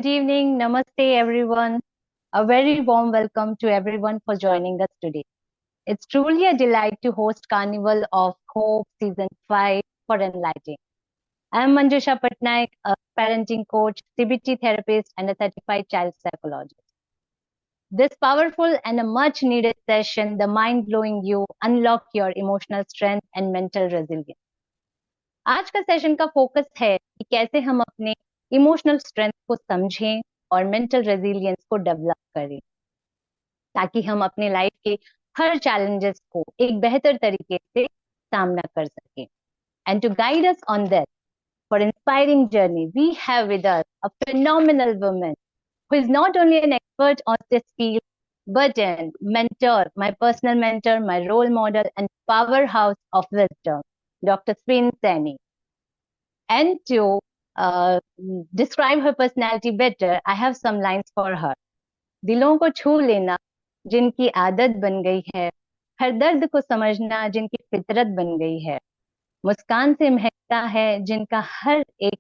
good evening, namaste everyone. A very warm welcome to everyone for joining us today. It's truly a delight to host Carnival of Hope Season 5 for Enlightening. I am Manjusha Patnaik, a parenting coach, CBT therapist, and a certified child psychologist. This powerful and a much needed session, The Mind Blowing You, Unlock Your Emotional Strength and Mental Resilience. आज का session का focus है कि कैसे हम अपने emotional strength को समझें और मेंटल रेजिलियंस को डेवलप करें ताकि हम अपने लाइफ के हर चैलेंजेस को एक बेहतर तरीके से सामना कर सकें. And to guide us on that for inspiring journey we have with us a phenomenal woman who is not only an expert on this field but a mentor, my personal mentor, my role model and powerhouse of wisdom, Dr. Swin Saini. And to describe her personality better, I have some lines for her. दिलों को छू लेना जिनकी आदत बन गई है, हर दर्द को समझना जिनकी फितरत बन गई है, मुस्कान से महकता है जिनका हर एक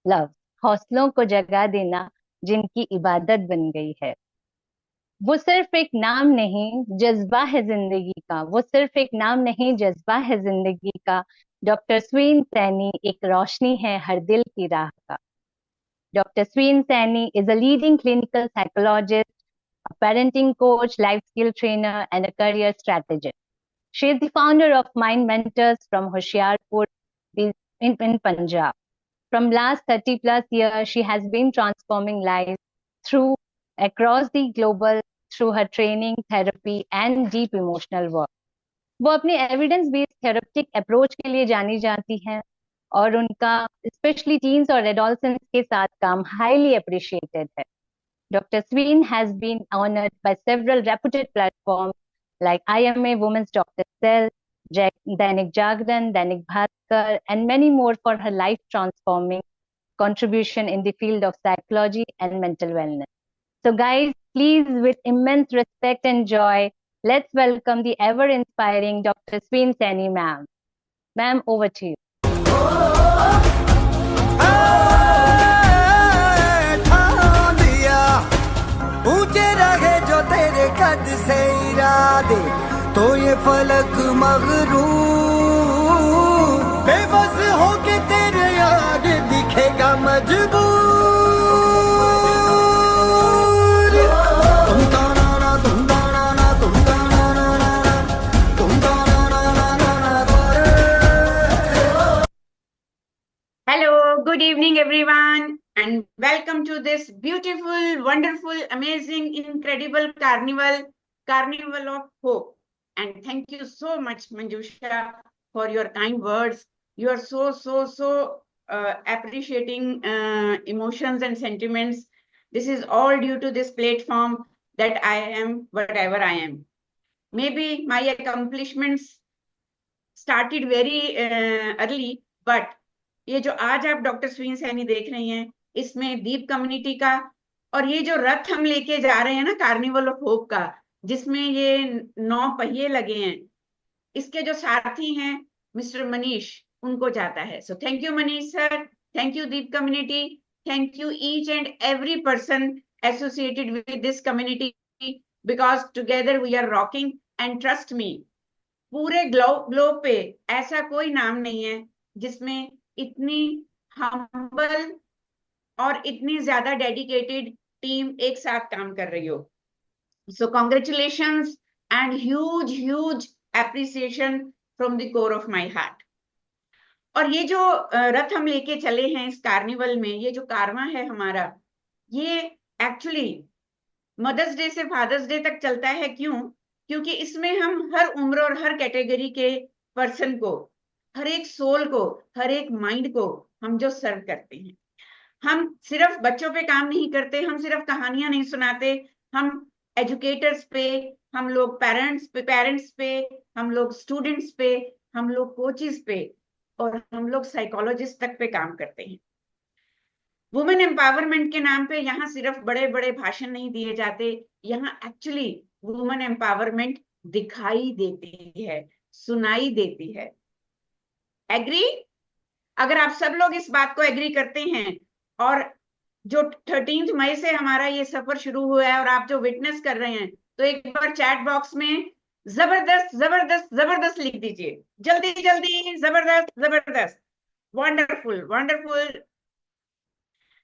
लफ्ज, हौसलों को जगा देना जिनकी इबादत बन गई है. वो सिर्फ एक नाम नहीं, जज्बा है जिंदगी का. वो सिर्फ एक नाम नहीं, जज्बा है जिंदगी का. डॉक्टर स्वीन सैनी एक रोशनी है हर दिल की राह का. Dr. Swin Saini is a leading clinical psychologist, a parenting coach, life skill trainer, and a career strategist. She is the founder of Mind Mentors from Hoshiarpur in Punjab. From last 30 plus years, she has been transforming lives through across the global through her training, therapy, and deep emotional work. वो अपनी evidence based थेरेप्टिक approach के लिए जानी जाती हैं और उनका specially teens और एडोलसेंट्स के साथ काम हाईली अप्रिशिएटेड है. Dr. Sween has been honored by several reputed platforms like IMA Women's Doctor Cell, Dainik Jagran, Dainik Bhaskar, and many more for her life transforming contribution in the field of psychology and mental wellness. So guys, please, with immense respect and joy, let's welcome the ever inspiring Dr. Swin Saini ma'am. Ma'am, over to you. ऊंचे रहे जो तेरे कद से इरादे तो ये फलक मगरूर बेबस हो के तेरे आगे दिखेगा मजबूर. तुम ताना ना तुम ताना ना तुम ताना ना ना तुम ताना ना ना ना ना. Hello, good evening everyone and welcome to this beautiful, wonderful, amazing, incredible Carnival of Hope. And thank you so much, Manjusha, for your kind words. You are so appreciating emotions and sentiments. This is all due to this platform that I am whatever I am. Maybe my accomplishments started very early, but ये जो आज आप doctor Swinney Saini देख रही हैं, इसमें दीप community का और ये जो रथ हम लेके जा रहे हैं ना, कार्निवल ऑफ होप का, जिसमें ये 9 पहिए लगे हैं, इसके जो सारथी हैं मिस्टर मनीष, उनको जाता है. So thank you Manish sir, thank you Deep community, thank you each and every person associated with this community, because together we are rocking. And trust me, पूरे ग्लोब पे ऐसा कोई नाम नहीं है जिसमें इतनी हम्बल और इतनी ज्यादा डेडिकेटेड टीम एक साथ काम कर रही हो. सो congratulations and huge appreciation from the core of my heart. और ये जो रथ हम लेके चले हैं इस कार्निवल में, ये जो कारवां है हमारा, ये एक्चुअली मदर्स डे से फादर्स डे तक चलता है. क्यों? क्योंकि इसमें हम हर उम्र और हर कैटेगरी के पर्सन को, हर एक सोल को, हर एक माइंड को हम जो सर्व करते हैं. हम सिर्फ बच्चों पे काम नहीं करते, हम सिर्फ कहानियां नहीं सुनाते, हम एजुकेटर्स पे, हम लोग पेरेंट्स पे, हम लोग स्टूडेंट्स पे, हम लोग कोचेस पे और हम लोग साइकोलॉजिस्ट तक पे काम करते हैं. वुमेन एम्पावरमेंट के नाम पे यहाँ सिर्फ बड़े बड़े भाषण नहीं दिए जाते, यहाँ एक्चुअली वुमेन एम्पावरमेंट दिखाई देती है, सुनाई देती है. एग्री? अगर आप सब लोग इस बात को एग्री करते हैं और जो 13 मई से हमारा ये सफर शुरू हुआ है और आप जो विटनेस कर रहे हैं, तो एक बार चैट बॉक्स में जबरदस्त जबरदस्त जबरदस्त लिख दीजिए, जल्दी जल्दी, जबरदस्त जबरदस्त, वंडरफुल वंडरफुल।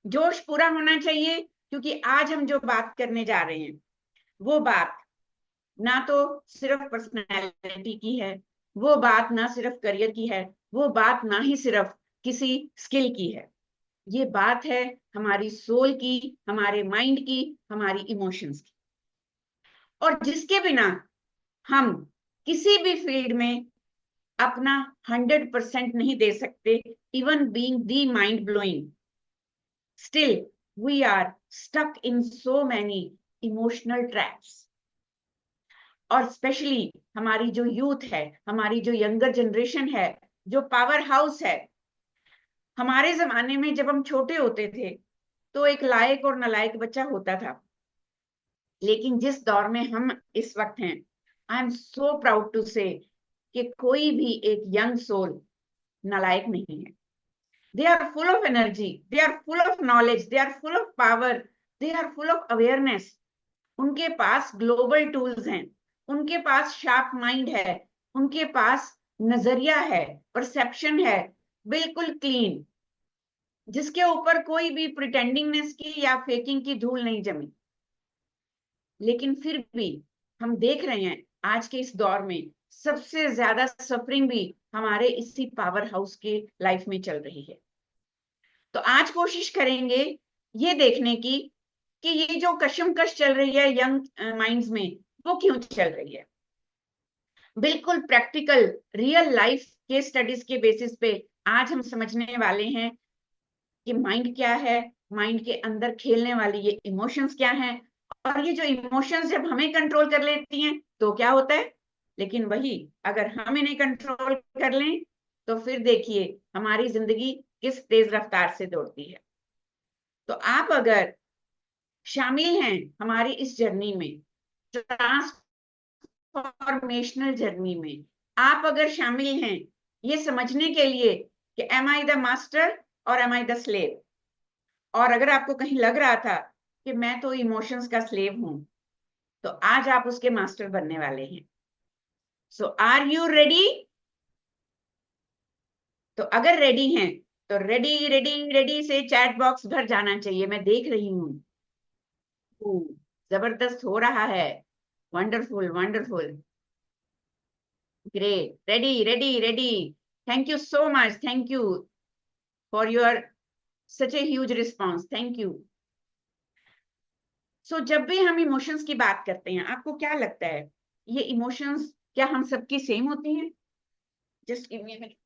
जोश पूरा होना चाहिए, क्योंकि आज हम जो बात करने जा रहे हैं वो बात ना तो सिर्फ पर्सनैलिटी की है, वो बात ना सिर्फ करियर की है, वो बात ना ही सिर्फ किसी स्किल की है, ये बात है हमारी सोल की, हमारे माइंड की, हमारी इमोशंस की, और जिसके बिना हम किसी भी फील्ड में अपना 100% नहीं दे सकते, even being the mind blowing, still we are stuck in so many emotional traps. और स्पेशली हमारी जो यूथ है, हमारी जो यंगर जनरेशन है, जो पावर हाउस है, हमारे जमाने में जब हम छोटे होते थे तो एक लायक और नालायक बच्चा होता था, लेकिन जिस दौर में हम इस वक्त हैं, I am so proud to say कि कोई भी एक यंग सोल नालायक नहीं है। They are full of energy, they are full of knowledge, they are full of power, they are full of awareness. उनके पास ग्लोबल टूल्स हैं, उनके पास शार्प माइंड है, उनके पास नजरिया है, परसेप्शन है, बिल्कुल क्लीन, जिसके ऊपर कोई भी प्रिटेंडिंगनेस की या फेकिंग की धूल नहीं जमी। लेकिन फिर भी हम देख रहे हैं आज के इस दौर में सबसे ज्यादा सफरिंग भी हमारे इसी पावर हाउस के लाइफ में चल रही है। तो आज कोशिश करेंगे ये देखने की कि ये जो कशमकश चल रही है यंग माइंड्स में, वो क्यों चल रही है। बिल्कुल प्रैक्टिकल रियल लाइफ के स्टडीज के बेसिस पे आज हम समझने वाले हैं कि माइंड क्या है, माइंड के अंदर खेलने वाली ये इमोशंस क्या हैं, और ये जो इमोशंस जब हमें कंट्रोल कर लेती हैं तो क्या होता है। लेकिन वही अगर हम इन्हें कंट्रोल कर लें तो फिर देखिए हमारी जिंदगी किस तेज रफ्तार से दौड़ती है। तो आप अगर शामिल हैं हमारी इस जर्नी में, ट्रांसफॉर्मेशनल जर्नी में, आप अगर शामिल हैं ये समझने के लिए कि एम आई द मास्टर और एम आई द स्लेव, और अगर आपको कहीं लग रहा था कि मैं तो इमोशंस का स्लेव हूं, तो आज आप उसके मास्टर बनने वाले हैं। सो आर यू रेडी? तो अगर रेडी हैं तो रेडी रेडी रेडी से चैट बॉक्स भर जाना चाहिए। मैं देख रही हूँ जबरदस्त हो रहा है, wonderful wonderful, great, ready ready ready. Thank you so much, thank you for your such a huge response, thank you. So जब भी हम इमोशंस की बात करते हैं, आपको क्या लगता है ये इमोशंस क्या हम सबकी सेम होती हैं? Just give me a minute.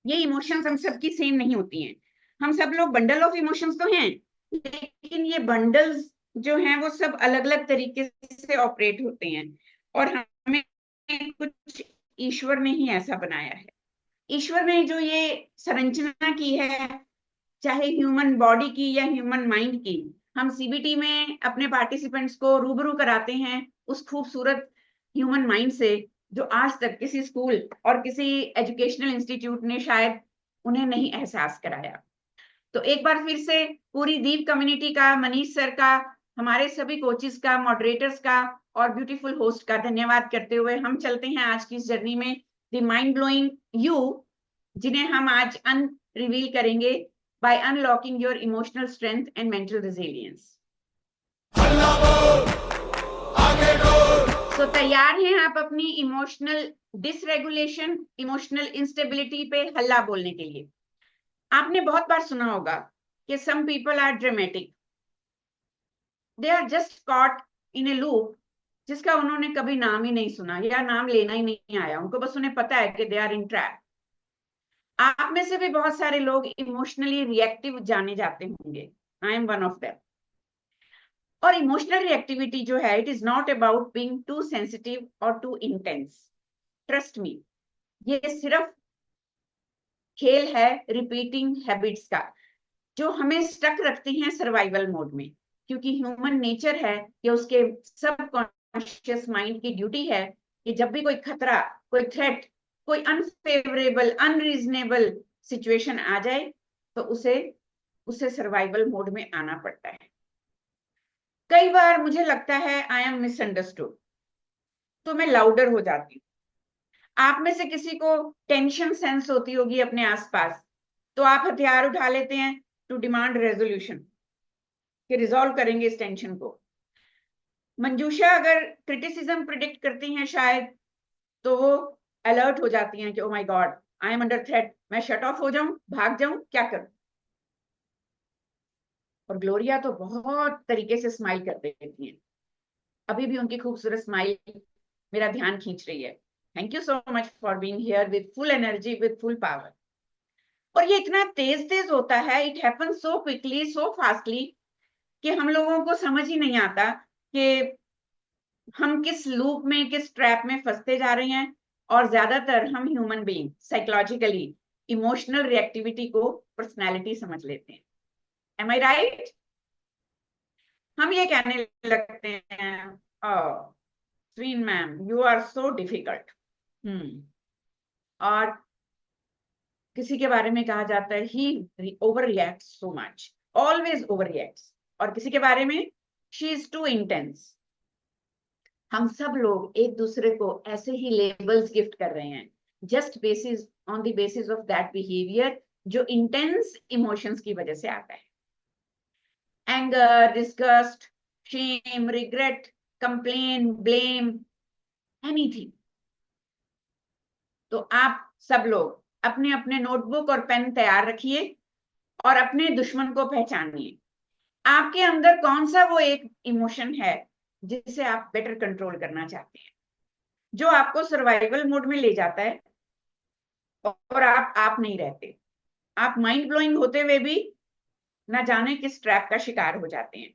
ये इमोशंस हम सबकी सेम नहीं होती हैं। हम सब लोग बंडल ऑफ इमोशंस तो हैं, लेकिन ये बंडल्स जो हैं वो सब अलग अलग तरीके से ऑपरेट होते हैं, और हमें कुछ ईश्वर ने ही ऐसा बनाया है। ईश्वर ने जो ये संरचना की है, चाहे ह्यूमन बॉडी की या ह्यूमन माइंड की, हम सीबीटी में अपने पार्टिसिपेंट्स को रूबरू कराते हैं उस खूबसूरत ह्यूमन माइंड से जो आज तक किसी स्कूल और किसी एजुकेशनल इंस्टीट्यूट ने शायद उन्हें नहीं एहसास कराया। तो एक बार फिर से पूरी दीप कम्युनिटी का, मनीष सर का, हमारे सभी कोचेस का, मॉडरेटर्स का और ब्यूटीफुल होस्ट का धन्यवाद करते हुए हम चलते हैं आज की इस जर्नी में, द माइंड ब्लोइंग यू, जिन्हें हम आज रिवील करेंगे by unlocking your emotional strength and mental resilience. So तैयार हैं आप अपनी इमोशनल डिसरेगुलेशन, इमोशनल इंस्टेबिलिटी पे हल्ला बोलने के लिए? आपने बहुत बार सुना होगा कि some people are dramatic, they are just caught in a loop जिसका उन्होंने कभी नाम ही नहीं सुना या नाम लेना ही नहीं आया, उनको बस उन्हें पता है कि they are in trap. आप में से भी बहुत सारे लोग इमोशनली रिएक्टिव जाने जाते होंगे, I am one of them. और इमोशनल रिएक्टिविटी जो है, it is not about being too sensitive और टू इंटेंस, ट्रस्ट मी, ये सिर्फ खेल है रिपीटिंग हैबिट्स का, जो हमें स्टक रखती हैं सर्वाइवल मोड में, क्योंकि ह्यूमन नेचर है कि उसके सबकॉन्शियस माइंड की ड्यूटी है कि जब भी कोई खतरा, कोई थ्रेट, कोई अनफेवरेबल, अनरीजनेबल सिचुएशन आ जाए तो उसे उसे सर्वाइवल मोड में आना पड़ता है। कई बार मुझे लगता है आई एम मिसअंडरस्टूड, तो मैं लाउडर हो जाती हूँ। आप में से किसी को टेंशन सेंस होती होगी अपने आसपास, तो आप हथियार उठा लेते हैं टू डिमांड रेजोल्यूशन, कि रिजॉल्व करेंगे इस टेंशन को। मंजूषा अगर क्रिटिसिज्म प्रिडिक्ट करती हैं शायद, तो वो अलर्ट हो जाती हैं कि oh my God, I am under threat, मैं शट ऑफ हो जाऊं, भाग जाऊं, क्या करूं। और ग्लोरिया तो बहुत तरीके से स्माइल कर देती हैं, अभी भी उनकी खूबसूरत स्माइल मेरा ध्यान खींच रही है। Thank you so much for being here with full energy, with full power. और ये इतना तेज तेज होता है, it happen so quickly, so fastly, कि हम लोगों को समझ ही नहीं आता कि हम किस लूप में, किस ट्रैप में फंसते जा रहे हैं। और ज्यादातर हम human being psychologically emotional reactivity को पर्सनैलिटी समझ लेते हैं। Am I right? हम ये कहने लगते हैं, स्वीन ma'am you are so difficult. और किसी के बारे में कहा जाता है he over react so much, always over reacts. और किसी के बारे में शी इज टू इंटेंस। हम सब लोग एक दूसरे को ऐसे ही लेबल्स गिफ्ट कर रहे हैं, just basis on the basis of that behaviour जो इंटेंस इमोशंस की वजह से आता है। Anger, disgust, shame, regret, complain, blame, anything. तो आप सब लोग अपने अपने नोटबुक और पेन तैयार रखिए और अपने दुश्मन को पहचानिए। आपके अंदर कौन सा वो एक इमोशन है जिसे आप बेटर कंट्रोल करना चाहते हैं, जो आपको सर्वाइवल मोड में ले जाता है और आप नहीं रहते। आप माइंड ब्लोइंग होते हुए भी ना जाने किस ट्रैप का शिकार हो जाते हैं।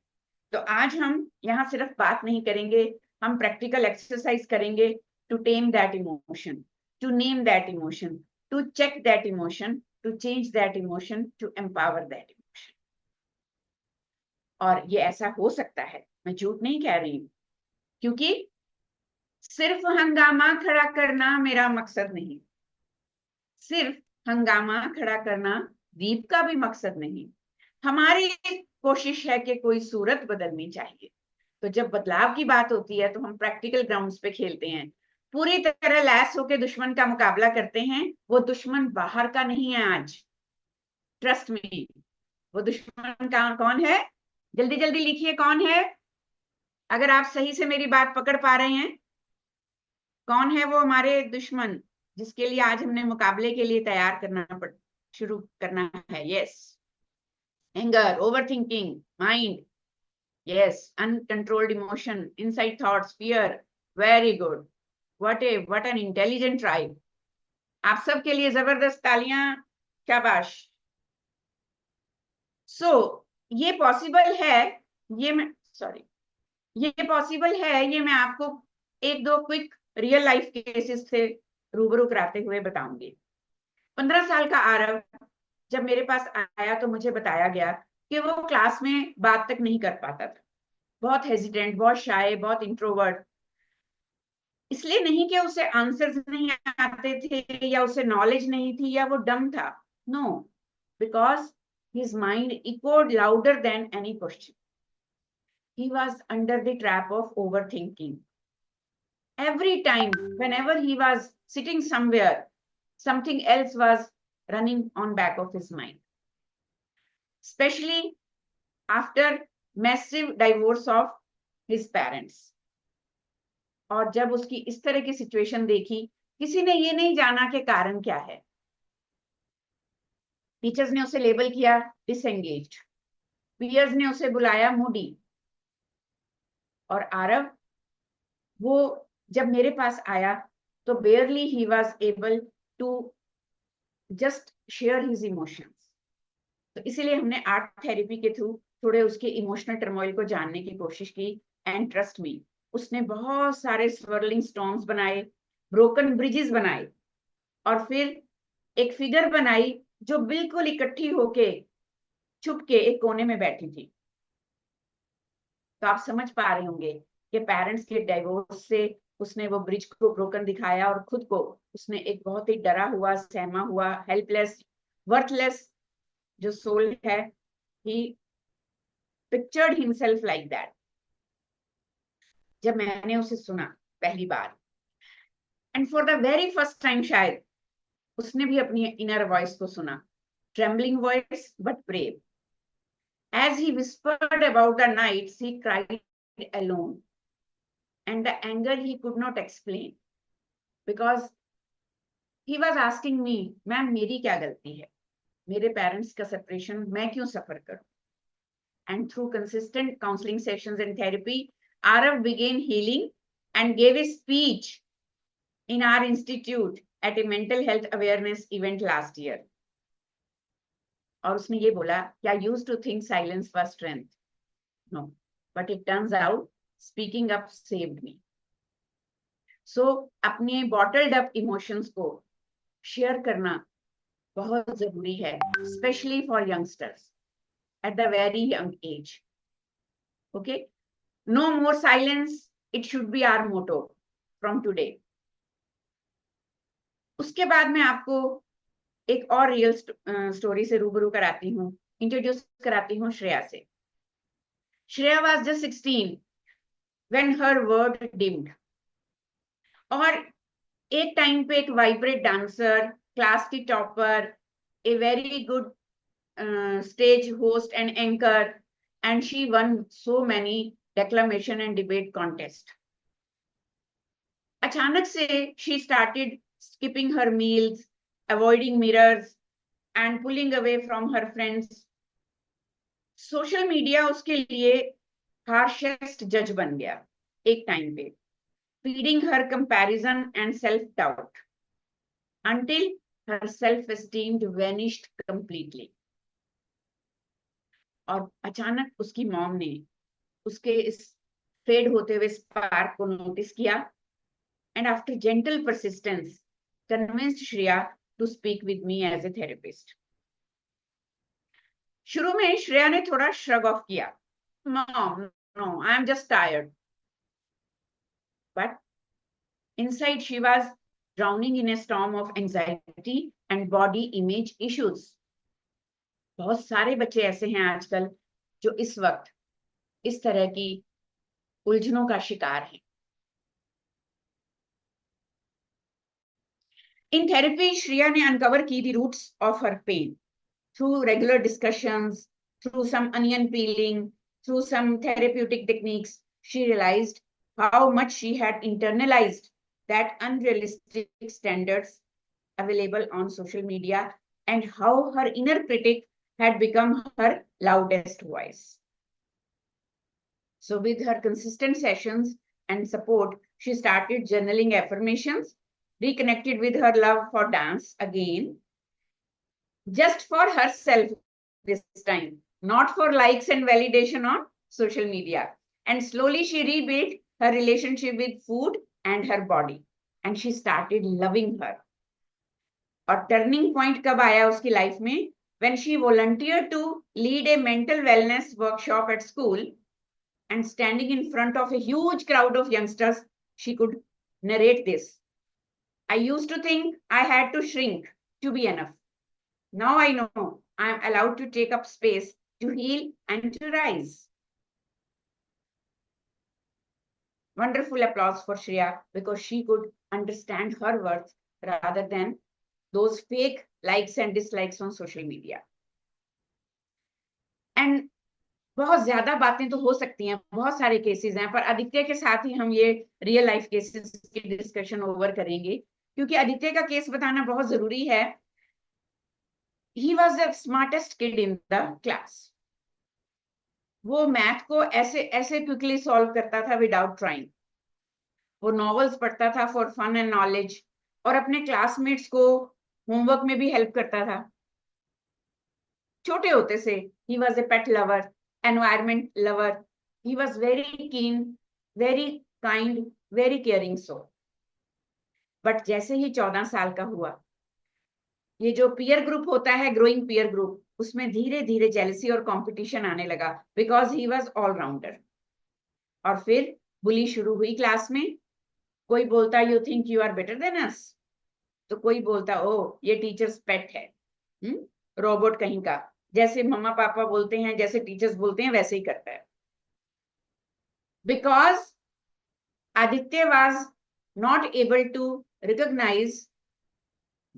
तो आज हम यहाँ सिर्फ बात नहीं करेंगे, हम प्रैक्टिकल एक्सरसाइज करेंगे to tame that emotion, to name that emotion, to check that emotion, to change that emotion, to empower that emotion. और ये ऐसा हो सकता है, मैं झूठ नहीं कह रही हूँ, क्योंकि सिर्फ हंगामा खड़ा करना मेरा मकसद नहीं, सिर्फ हंगामा खड़ा करना दीप का भी मकसद नहीं। हमारी कोशिश है कि कोई सूरत बदलनी चाहिए। तो जब बदलाव की बात होती है तो हम प्रैक्टिकल ग्राउंड्स पे खेलते हैं, पूरी तरह लैस होकर दुश्मन का मुकाबला करते हैं। वो दुश्मन बाहर का नहीं है आज, ट्रस्ट मी। वो दुश्मन का कौन है? जल्दी जल्दी लिखिए, कौन है? अगर आप सही से मेरी बात पकड़ पा रहे हैं, कौन है वो हमारे दुश्मन जिसके लिए आज हमने मुकाबले के लिए तैयार शुरू करना है? Yes, anger, overthinking, mind, yes, uncontrolled emotion, inside thoughts, fear. Very good. What an intelligent tribe. आप सबके लिए जबरदस्त तालियां, शाबाश। सो ये पॉसिबल है, ये पॉसिबल है, ये मैं आपको एक दो क्विक रियल लाइफ केसेस से रूबरू कराते हुए बताऊंगी। 15 साल का आरव जब मेरे पास आया तो मुझे बताया गया कि वो क्लास में बात तक नहीं कर पाता था, बहुत हेजिटेंट, बहुत शाय, बहुत इंट्रोवर्ट। इसलिए नहीं कि उसे आंसर्स नहीं आते थे या उसे नॉलेज नहीं थी या वो डम था, no, because his mind echoed louder than any question. He was under the trap of overthinking. Every time, whenever he was sitting somewhere, something else was running on back of his mind, especially after massive divorce of his parents. और जब उसकी इस तरह की situation देखी, किसी ने ये नहीं जाना कि कारण क्या है। टीचर्स ने उसे लेबल किया डिसएंगेज्ड, पीयर्स ने उसे बुलाया मूडी। और आरव वो जब मेरे पास आया तो barely he was able to just share his emotions. तो इसीलिए हमने आर्ट थेरेपी के थ्रू थोड़े उसके इमोशनल टर्मोइल को जानने की कोशिश की। एंड ट्रस्ट मी, उसने बहुत सारे स्वर्लिंग स्टॉर्म्स बनाए, ब्रोकन ब्रिजेस बनाए, और फिर एक फिगर बनाई जो बिल्कुल इकट्ठी होके छुप के एक कोने में बैठी थी। तो आप समझ पा रहे होंगे कि पेरेंट्स के डाइवोर्स से उसने वो ब्रिज को ब्रोकन दिखाया और खुद को उसने एक बहुत ही डरा हुआ, सहमा हुआ, हेल्पलेस, वर्थलेस जो सोल है He pictured himself like that. जब मैंने उसे सुना पहली बार, and for the very first time शायद उसने भी अपनी inner voice को सुना, trembling voice but brave. As he whispered about the nights he cried alone, and the anger he could not explain, because he was asking me, ma'am मेरी क्या गलती है, मेरे पेरेंट्स का सेपरेशन मैं क्यों सफर करूं? And through consistent counseling sessions and therapy, Arav began healing and gave a speech in our institute at a mental health awareness event last year. और उसने ये बोला कि I used to think silence was strength. No, but it turns out speaking up saved me. So अपने bottled up emotions को share करना बहुत जरूरी है, especially for youngsters at the very young age. Okay, no more silence. It should be our motto from today. उसके बाद मैं आपको एक और रियल स्टोरी से रूबरू कराती हूँ, इंट्रोड्यूस कराती हूँ श्रेया से. Shreya was just 16 when her world dimmed. और एक टाइम पे एक वाइब्रेट डांसर, क्लास की topper, a very good stage host and anchor, and she won so many declamation and debate contest. अचानक से she started skipping her meals, avoiding mirrors, and pulling away from her friends. Social media उसके लिए harshest जज बन गया एक time पे, feeding her comparison and self-doubt until her self-esteem vanished completely. और अचानक उसकी मॉम ने उसके इस फेड होते हुए स्पार्क को नोटिस किया, and after gentle persistence convinced Shreya to speak with me as a therapist. शुरू में श्रेया ने थोड़ा shrug off किया, Mom, no, I am just tired. But inside she was drowning in a storm of anxiety and body image issues. बहुत सारे बच्चे ऐसे हैं आजकल जो इस वक्त इस तरह की उलझनों का शिकार हैं. In therapy, Shreya ने uncover की the roots of her pain through regular discussions, through some onion peeling, through some therapeutic techniques. She realized how much she had internalized that unrealistic standards available on social media, and how her inner critic had become her loudest voice. So with her consistent sessions and support, she started journaling affirmations, reconnected with her love for dance again, just for herself this time, not for likes and validation on social media. And slowly she rebuilt her relationship with food and her body, and she started loving her. और turning point कब आया उसकी life में? When she volunteered to lead a mental wellness workshop at school, and standing in front of a huge crowd of youngsters, she could narrate this. I used to think I had to shrink to be enough. Now I know I am allowed to take up space, to heal and to rise. Wonderful applause for Shreya, because she could understand her worth rather than those fake likes and dislikes on social media. And बहुत ज्यादा बातें तो हो सकती हैं, बहुत सारे cases हैं, पर आदित्य के साथ ही हम ये रियल लाइफ केसेस की डिस्कशन ओवर करेंगे, क्योंकि आदित्य का केस बताना बहुत जरूरी है. He was the smartest kid in the class. वो मैथ को ऐसे ऐसे क्विकली सॉल्व करता था विदाउट ट्राइंग. वो नॉवेल्स पढ़ता था फॉर फन एंड नॉलेज, और अपने क्लासमेट्स को होमवर्क में भी हेल्प करता था. छोटे होते से he was a pet lover, environment lover. He was very keen, very kind, very caring soul. But जैसे ही 14 साल का हुआ, ये जो पीयर ग्रुप होता है, ग्रोइंग पीयर ग्रुप, उसमें धीरे धीरे जेलसी और कंपटीशन आने लगा, बिकॉज ही वाज ऑलराउंडर. और फिर बुली शुरू हुई क्लास में. कोई बोलता you think you are better than us, तो कोई बोलता ओ ये टीचर्स पेट है, रोबोट कहीं का, जैसे मम्मा पापा बोलते हैं, जैसे टीचर्स बोलते हैं, वैसे ही करता है. Because Aditya was not able to recognise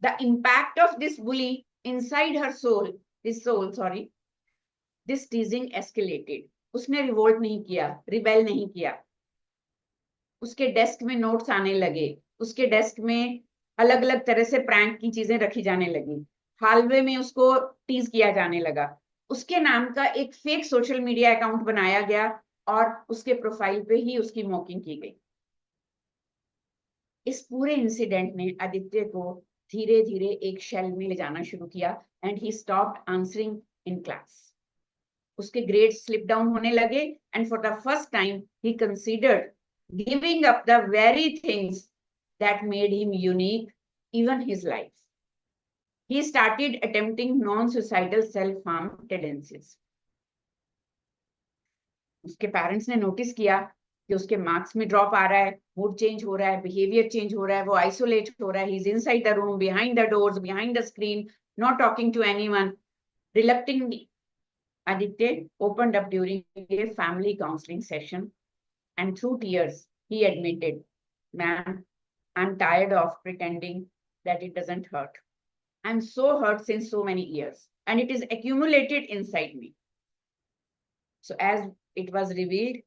the impact of this bully inside her soul, his soul, sorry, this teasing escalated. उसने रिवोल्ट नहीं किया, रिबेल नहीं किया. उसके डेस्क में नोट्स आने लगे, उसके डेस्क में अलग अलग तरह से प्रैंक की चीजें रखी जाने लगी, हालवे में उसको टीज किया जाने लगा. उसके नाम का एक फेक सोशल मीडिया अकाउंट बनाया गया और उसके प्रोफाइल पे ही उसकी मॉकिंग की गई. इस पूरे इंसिडेंट ने आदित्य को धीरे धीरे एक शेल में ले जाना शुरू किया and he stopped answering in class. उसके ग्रेड स्लिप डाउन होने लगे and for the first time he considered giving up the very things that made him unique even his life. He started attempting non-suicidal self-harm tendencies. उसके parents ने notice किया कि उसके marks में drop आ रहा है, मूड चेंज हो रहा है, बिहेवियर चेंज हो रहा है, वो आइसोलेट हो रहा है, he is inside the room, behind the doors, behind the screen, not talking to anyone. Reluctantly, Aditya opened up during a family counseling session and through tears, he admitted, "Ma'am, I'm tired of pretending that it doesn't hurt. I'm so hurt since so many years and it is accumulated inside me." So as it was revealed,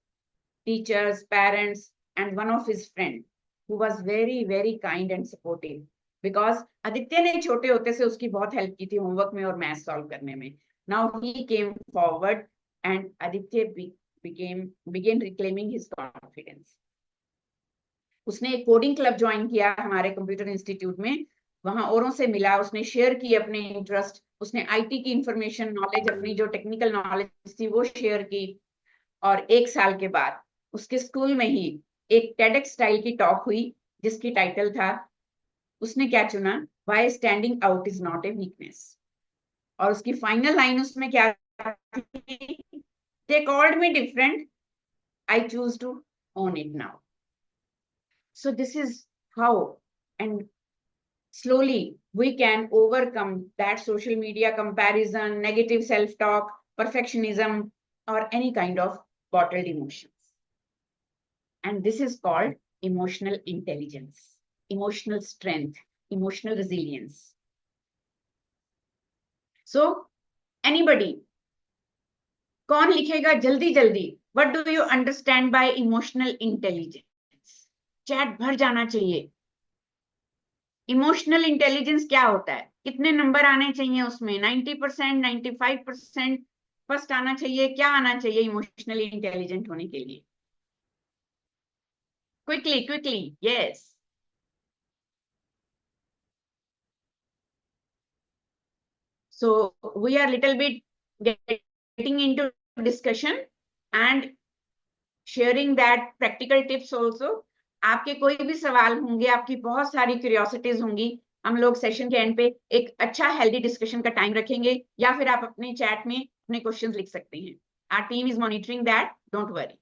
teachers, parents, and one of his friend who was very, very kind and supportive because Aditya ने छोटे होते से उसकी बहुत help की थी homework में और मैथ सॉल्व करने में. Now he came forward and Aditya began reclaiming his confidence. उसने एक कोडिंग क्लब ज्वाइन किया हमारे कंप्यूटर इंस्टीट्यूट में, वहां औरों से मिला, उसने शेयर की अपने इंटरेस्ट, उसने आईटी की इंफॉर्मेशन नॉलेज, अपनी जो टेक्निकल नॉलेज थी वो शेयर की. और एक साल के बाद उसके स्कूल में ही एक टेडेक्स स्टाइल की टॉक हुई जिसकी टाइटल था, उसने क्या चुना, why standing out is not a weakness. और उसकी फाइनल लाइन उसमें क्या थी, they called me different, I choose to own it now. So this is how and slowly we can overcome that social media comparison, negative self-talk, perfectionism, or any kind of bottled emotions. And this is called emotional intelligence, emotional strength, emotional resilience. So anybody, कौन लिखेगा जल्दी जल्दी, what do you understand by emotional intelligence? Chat भर जाना चाहिए. Emotional intelligence क्या होता है, कितने नंबर आने चाहिए उसमें, 90%, 95%, फर्स्ट आना चाहिए, क्या आना चाहिए इमोशनली इंटेलिजेंट होने के लिए? Quickly, yes. So we are little bit getting into discussion and sharing that practical tips also. आपके कोई भी सवाल होंगे, आपकी बहुत सारी क्यूरियोसिटीज होंगी, हम लोग सेशन के एंड पे एक अच्छा हेल्दी डिस्कशन का टाइम रखेंगे, या फिर आप अपने चैट में अपने क्वेश्चंस लिख सकते हैं. Our team is monitoring that, don't worry.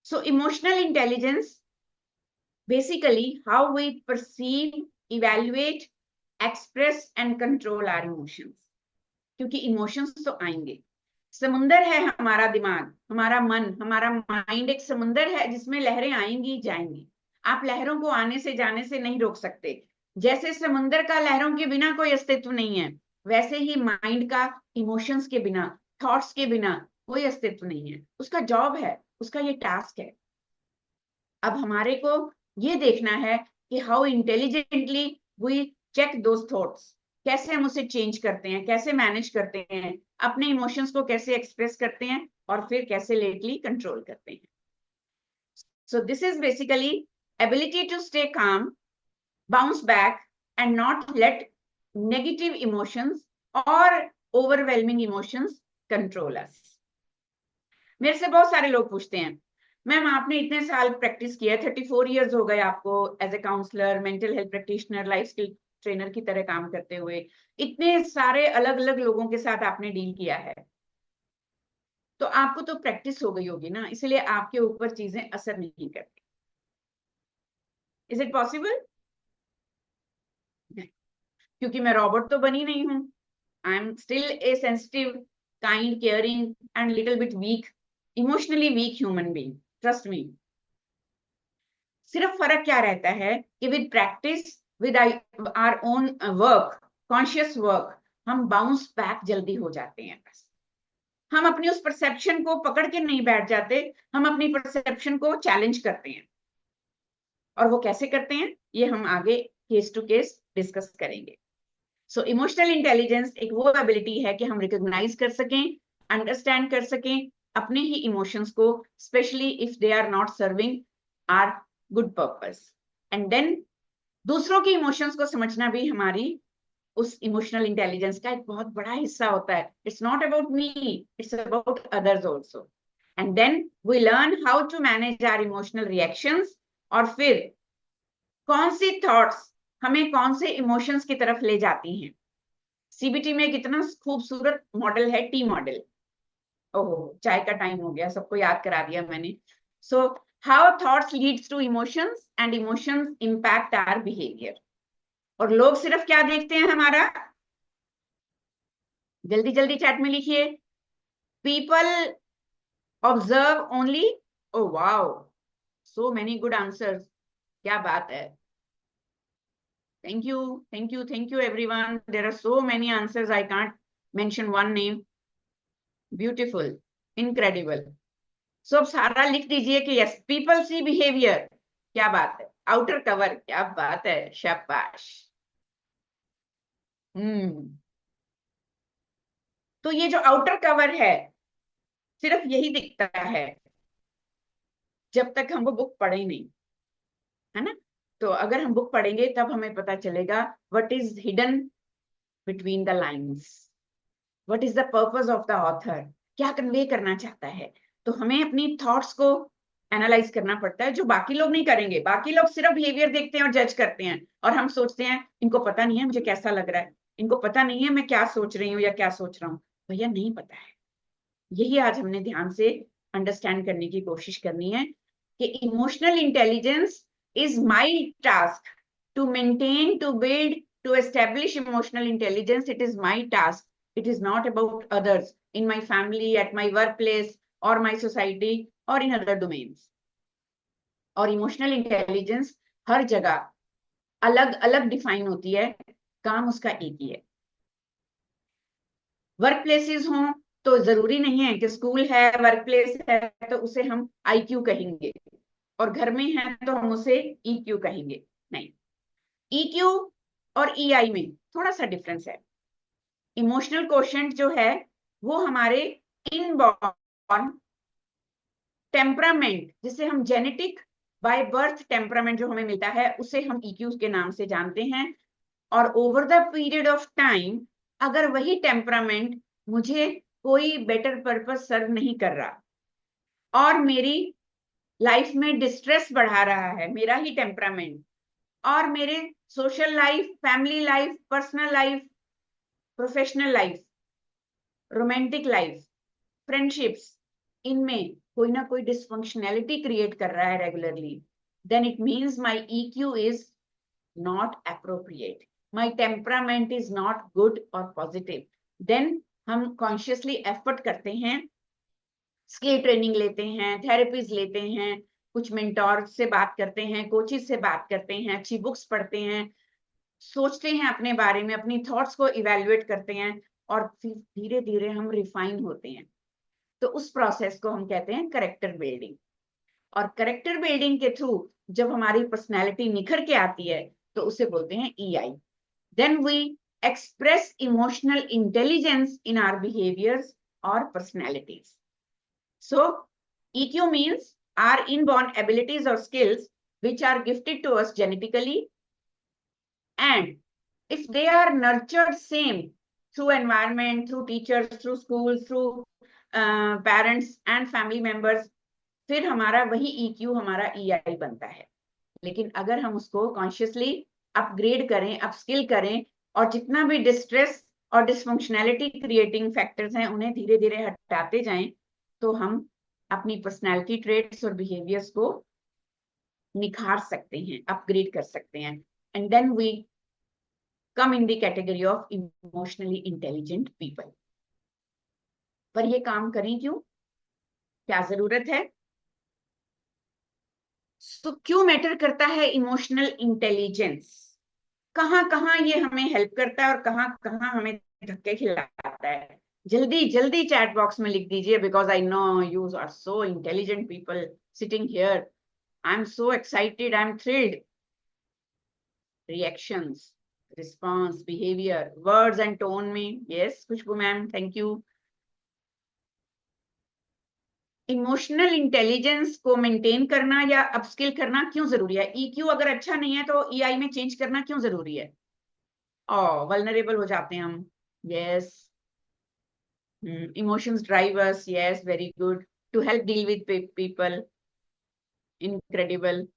So emotional intelligence, basically how we perceive, evaluate, express and control our emotions. क्योंकि इमोशंस तो आएंगे, समुंदर है हमारा दिमाग, हमारा मन, हमारा माइंड एक समुंदर है जिसमें लहरें आएंगी जाएंगी. आप लहरों को आने से जाने से नहीं रोक सकते. जैसे समुंदर का लहरों के बिना कोई अस्तित्व नहीं है, वैसे ही माइंड का इमोशंस के बिना, थॉट्स के बिना कोई अस्तित्व नहीं है. उसका जॉब है, उसका ये टास्क है. अब हमारे को ये देखना है कि how intelligently we check those thoughts, कैसे हम उसे चेंज करते हैं, कैसे मैनेज करते हैं, अपने इमोशंस को कैसे एक्सप्रेस करते हैं और फिर कैसे लेटली कंट्रोल करते हैं. So this is basically ability to stay calm, bounce back and not let negative emotions और ओवरवेलमिंग इमोशंस कंट्रोल अस. मेरे से बहुत सारे लोग पूछते हैं, मैम आपने इतने साल प्रैक्टिस किया, 34 इयर्स हो गए आपको as a counsellor, mental health practitioner, life skill trainer की तरह काम करते हुए, इतने सारे अलग अलग लोगों के साथ आपने डील किया है, तो आपको तो प्रैक्टिस हो गई होगी ना, इसलिए आपके ऊपर चीजें असर नहीं करती. Is it possible? क्योंकि मैं रॉबोट तो बनी नहीं हूं. I am still a sensitive, kind, caring, and little bit weak, emotionally weak human being. Trust me. सिर्फ फर्क क्या रहता है कि with practice with our own work, conscious work, हम बाउंस बैक जल्दी हो जाते हैं। बस हम अपनी उस परसेप्शन को पकड़ के नहीं बैठ जाते, हम अपनी परसेप्शन को चैलेंज करते हैं। और वो कैसे करते हैं ये हम आगे केस टू केस डिस्कस करेंगे। सो इमोशनल इंटेलिजेंस एक वो एबिलिटी है कि हम रिकॉग्नाइज कर सकें, अंडरस्टैंड कर सकें अपने ही इमोशंस को, specially if they are not serving our good purpose. And then दूसरों के इमोशंस को समझना भी हमारी उस इमोशनल इंटेलिजेंस का एक बहुत बड़ा हिस्सा होता है। It's not about me, it's about others also. And then we learn how to manage our emotional reactions, और फिर कौन सी थॉट्स हमें कौन से इमोशंस की तरफ ले जाती हैं। सीबीटी में कितना खूबसूरत मॉडल है, टी मॉडल। ओह, चाय का टाइम हो गया, सबको याद करा दिया मैंने। So how thoughts leads to emotions and emotions impact our behaviour. और लोग सिर्फ क्या देखते हैं हमारा, जल्दी जल्दी चैट में लिखिए। People observe only, oh wow, so many good answers, क्या बात है। Thank you, thank you, thank you everyone. There are so many answers, I can't mention one name. Beautiful, incredible. So अब सारा लिख दीजिए कि yes, people see behavior, क्या बात है। outer cover, क्या बात है, शाबाश। तो ये जो आउटर कवर है सिर्फ यही दिखता है जब तक हम वो बुक पढ़े नहीं, है ना। तो अगर हम बुक पढ़ेंगे तब हमें पता चलेगा what is hidden between the lines, what is the purpose of the author, क्या कन्वे करना चाहता है। तो हमें अपनी थॉट्स को एनालाइज करना पड़ता है, जो बाकी लोग नहीं करेंगे। बाकी लोग सिर्फ बिहेवियर देखते हैं और जज करते हैं, और हम सोचते हैं इनको पता नहीं है मुझे कैसा लग रहा है, इनको पता नहीं है मैं क्या सोच रही हूँ या क्या सोच रहा हूँ। भैया नहीं पता है। यही आज हमने ध्यान से अंडरस्टैंड करने की कोशिश करनी है कि emotional intelligence is my task to maintain, to build, to establish emotional intelligence. It is my task. It is not about others in my family, at my workplace, or my society, or in other domains. और emotional intelligence हर जगह अलग अलग define होती है, काम उसका एक ही है। वर्क प्लेसेस हों तो जरूरी नहीं है कि स्कूल है, वर्क प्लेस है तो उसे हम IQ कहेंगे, और घर में है तो हम उसे EQ कहेंगे। नहीं, EQ और EI में थोड़ा सा डिफरेंस है। इमोशनल कोशेंट जो है वो हमारे इनबॉर्न टेम्परामेंट, जिसे हम जेनेटिक बाय बर्थ टेम्परामेंट जो हमें मिलता है उसे हम EQ के नाम से जानते हैं। और over the period of time अगर वही टेम्परामेंट मुझे कोई बेटर पर्पस सर्व नहीं कर रहा और मेरी लाइफ में डिस्ट्रेस बढ़ा रहा है मेरा ही टेम्परामेंट, और मेरे social life, family life, personal life, professional life, romantic life, friendships, इनमें कोई ना कोई डिसफंक्शनैलिटी क्रिएट कर रहा है regularly, then it means my EQ is not appropriate, my temperament is not good और पॉजिटिव। देन हम कॉन्शियसली एफर्ट करते हैं, स्किल ट्रेनिंग लेते हैं, थेरेपीज लेते हैं, कुछ मेंटोर से बात करते हैं, कोचेस से बात करते हैं, अच्छी बुक्स पढ़ते हैं, सोचते हैं अपने बारे में, अपनी थॉट्स को इवेल्युएट करते हैं, और फिर धीरे धीरे हम रिफाइन होते हैं। तो उस प्रोसेस को हम कहते हैं करेक्टर बिल्डिंग। और करेक्टर बिल्डिंग के थ्रू जब हमारी पर्सनैलिटी निखर के आती है तो उसे बोलते हैं EI। Then we express emotional intelligence in our behaviours और personalities. So EQ means our inborn abilities or skills which are gifted to us genetically, and if they are nurtured same through environment, through teachers, through schools, through parents and family members, फिर हमारा वही EQ हमारा EI बनता है। लेकिन अगर हम उसको कॉन्शियसली अपग्रेड करें, अपस्किल करें, और जितना भी डिस्ट्रेस और डिसफंक्शनैलिटी क्रिएटिंग फैक्टर्स हैं उन्हें धीरे धीरे हटाते जाएं, तो हम अपनी पर्सनालिटी ट्रेट्स और बिहेवियर्स को निखार सकते हैं, अपग्रेड कर सकते हैं। And then we come in the category of emotionally intelligent people. पर ये काम करें क्यों? क्या जरूरत है? तो क्यों मैटर करता है इमोशनल इंटेलिजेंस? कहाँ कहाँ ये हमें हेल्प करता है और कहाँ कहाँ हमें धक्के खिलाता है? जल्दी जल्दी चैट बॉक्स में लिख दीजिए, because I know you are so intelligent people sitting here. I am so excited, I am thrilled. Reactions, response, behavior, words and tone में. Yes, Khushbu ma'am, thank you. Emotional intelligence को maintain करना या upskill करना क्यों जरूरी है? EQ अगर अच्छा नहीं है तो EI में चेंज करना क्यों जरूरी है? वल्नरेबल हो जाते हैं हम. Yes. Emotions drive us. Yes, very good. To help deal with people. Incredible.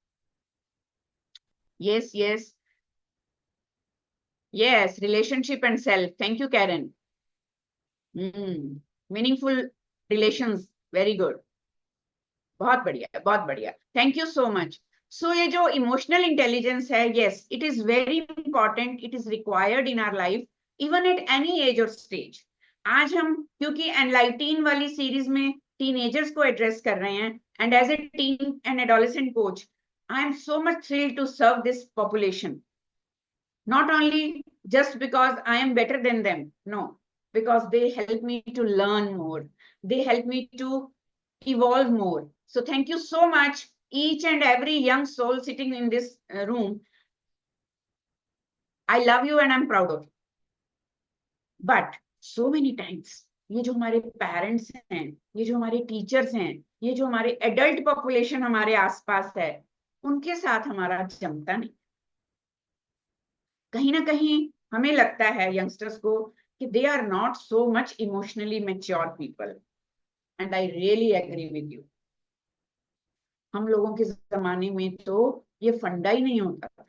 Yes yes. Yes, relationship and self. Thank you, Karen. Meaningful relations. Very good. बहुत बढ़िया, बहुत बढ़िया. Thank you so much. So ये जो emotional intelligence है, yes, it is very important. It is required in our life, even at any age or stage. आज हम क्योंकि Enlighten वाली सीरीज में teenagers को address कर रहे हैं, and as a teen and adolescent coach, I am so much thrilled to serve this population. Not only just because I am better than them, no, because they help me to learn more. They help me to evolve more. So thank you so much, each and every young soul sitting in this room. I love you and I'm proud of you. But so many times, ये जो हमारे parents हैं, ये जो हमारे teachers हैं, ये जो हमारे एडल्ट पॉपुलेशन हमारे आसपास है, उनके साथ हमारा जमता नहीं. कहीं ना कहीं हमें लगता है यंगस्टर्स को कि they are not so much emotionally mature people, and I really agree with you. हम लोगों के जमाने में तो ये फंडा ही नहीं होता था.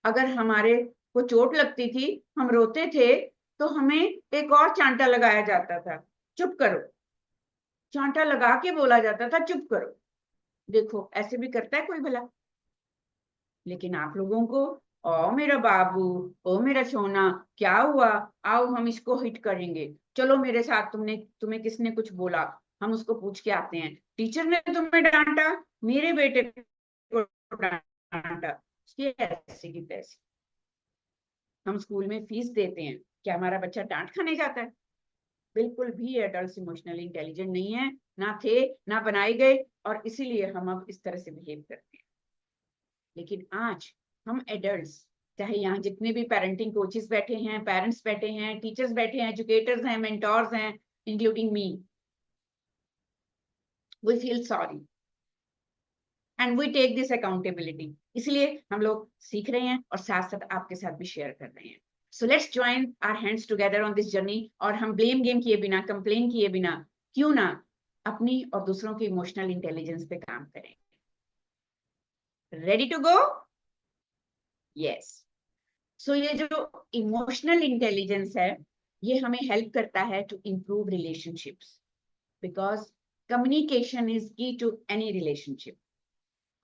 अगर हमारे को चोट लगती थी, हम रोते थे, तो हमें एक और चांटा लगाया जाता था, चुप करो. चांटा लगा के बोला जाता था, चुप करो. देखो ऐसे भी करता है कोई भला? लेकिन आप लोगों को, ओ मेरा बाबू, ओ मेरा सोना, क्या हुआ, आओ हम इसको हिट करेंगे, चलो मेरे साथ, तुम्हें किसने कुछ बोला, हम उसको पूछ के आते हैं. टीचर ने तुम्हें डांटा, मेरे बेटे को डांटा, ये ऐसे की तैसे. हम स्कूल में फीस देते हैं, क्या हमारा बच्चा डांट खाने जाता है? बिल्कुल भी एडल्ट इमोशनली इंटेलिजेंट नहीं है, ना थे, ना बनाए गए, और इसीलिए हम अब इस तरह से बिहेव करते हैं. लेकिन आज हम एडल्ट्स, चाहे यहाँ जितने भी पेरेंटिंग कोचेस बैठे हैं, पेरेंट्स बैठे हैं, टीचर्स बैठे हैं, एजुकेटर्स हैं, मेंटोर्स हैं, including me, we feel sorry and we take this accountability. इसलिए हम लोग सीख रहे हैं और साथ साथ आपके साथ भी शेयर कर रहे हैं. So let's join our hands together on this journey. और हम ब्लेम गेम किए बिना, कंप्लेन किए बिना क्यों ना अपनी और दूसरों की इमोशनल इंटेलिजेंस पे काम करें. Ready to go? Yes. So ये जो इमोशनल इंटेलिजेंस है, ये हमें हेल्प करता है to improve relationships, because communication is key to any relationship.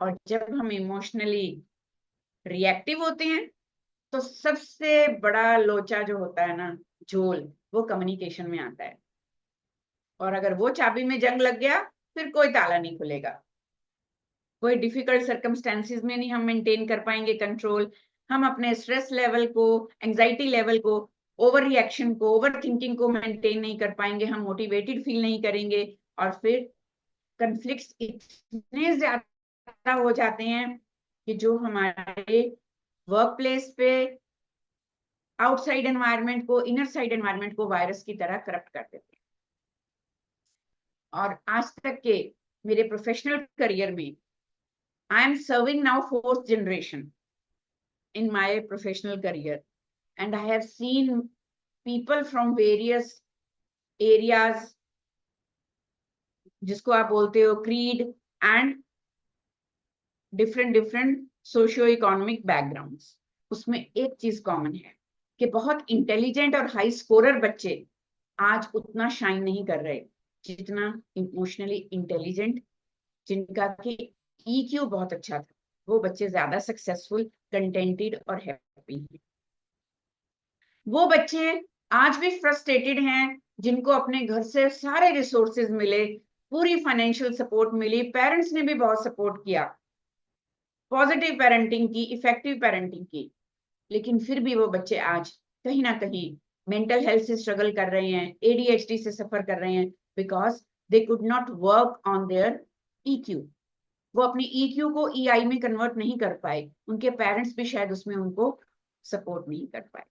और जब हम इमोशनली रिएक्टिव होते हैं, तो सबसे बड़ा लोचा जो होता है ना, झोल, वो कम्युनिकेशन में आता है. और अगर वो चाबी में जंग लग गया, फिर कोई ताला नहीं खुलेगा. कोई डिफिकल्ट सर्कमस्टेंसेस में नहीं हम मेंटेन कर पाएंगे कंट्रोल. हम अपने स्ट्रेस लेवल को, एंजाइटी लेवल को, ओवर रिएक्शन को, ओवर थिंकिंग को मेंटेन नहीं कर पाएंगे. हम मोटिवेटेड फील नहीं करेंगे, और फिर कन्फ्लिक्ट्स इतने ज्यादा हो जाते हैं कि जो हमारे वर्क प्लेस पे आउटसाइड एनवायरनमेंट को, इनर साइड एनवायरनमेंट को वायरस की तरह करप्ट कर देते हैं. और आज तक के मेरे प्रोफेशनल करियर में I am serving now 4th generation in my professional career, and I have seen people from various areas, जिसको आप बोलते हो creed, and different socio-economic backgrounds. उसमें एक चीज कॉमन है कि बहुत इंटेलिजेंट और हाई स्कोरर बच्चे आज उतना शाइन नहीं कर रहे जितना इमोशनली इंटेलिजेंट, जिनका कि EQ बहुत अच्छा था, वो बच्चे ज्यादा सक्सेसफुल, कंटेंटेड और हैप्पी हैं. वो बच्चे आज भी फ्रस्ट्रेटेड हैं, जिनको अपने घर से सारे रिसोर्सेज मिले, पूरी फाइनेंशियल सपोर्ट मिली, पेरेंट्स ने भी बहुत सपोर्ट किया, पॉजिटिव पेरेंटिंग की, इफेक्टिव पेरेंटिंग की, लेकिन फिर भी वो बच्चे आज कहीं ना कहीं मेंटल हेल्थ से स्ट्रगल कर रहे हैं, एडीएचडी से सफर कर रहे हैं, because they could not work on their EQ. वो अपनी ईक्यू को ईआई में कन्वर्ट नहीं कर पाए, उनके पेरेंट्स भी शायद उसमें उनको सपोर्ट नहीं कर पाए।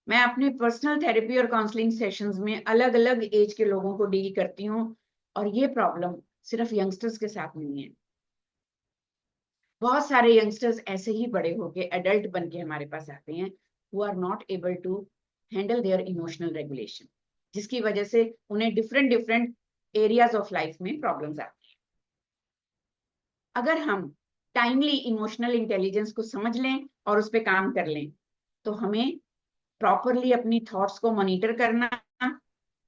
मैं अपने पर्सनल थेरेपी और काउंसलिंग सेशंस में अलग अलग एज के लोगों को डील करती हूँ, और ये प्रॉब्लम सिर्फ यंगस्टर्स के साथ नहीं है। बहुत सारे यंगस्टर्स ऐसे ही बड़े होके एडल्ट बन के हमारे पास आते हैं, who are not able to handle their emotional regulation, जिसकी वजह से उन्हें different different areas of life में प्रॉब्लम्स आती हैं। अगर हम टाइमली इमोशनल इंटेलिजेंस को समझ लें और उस पर काम कर लें, तो हमें प्रॉपरली अपनी थॉट्स को मॉनिटर करना,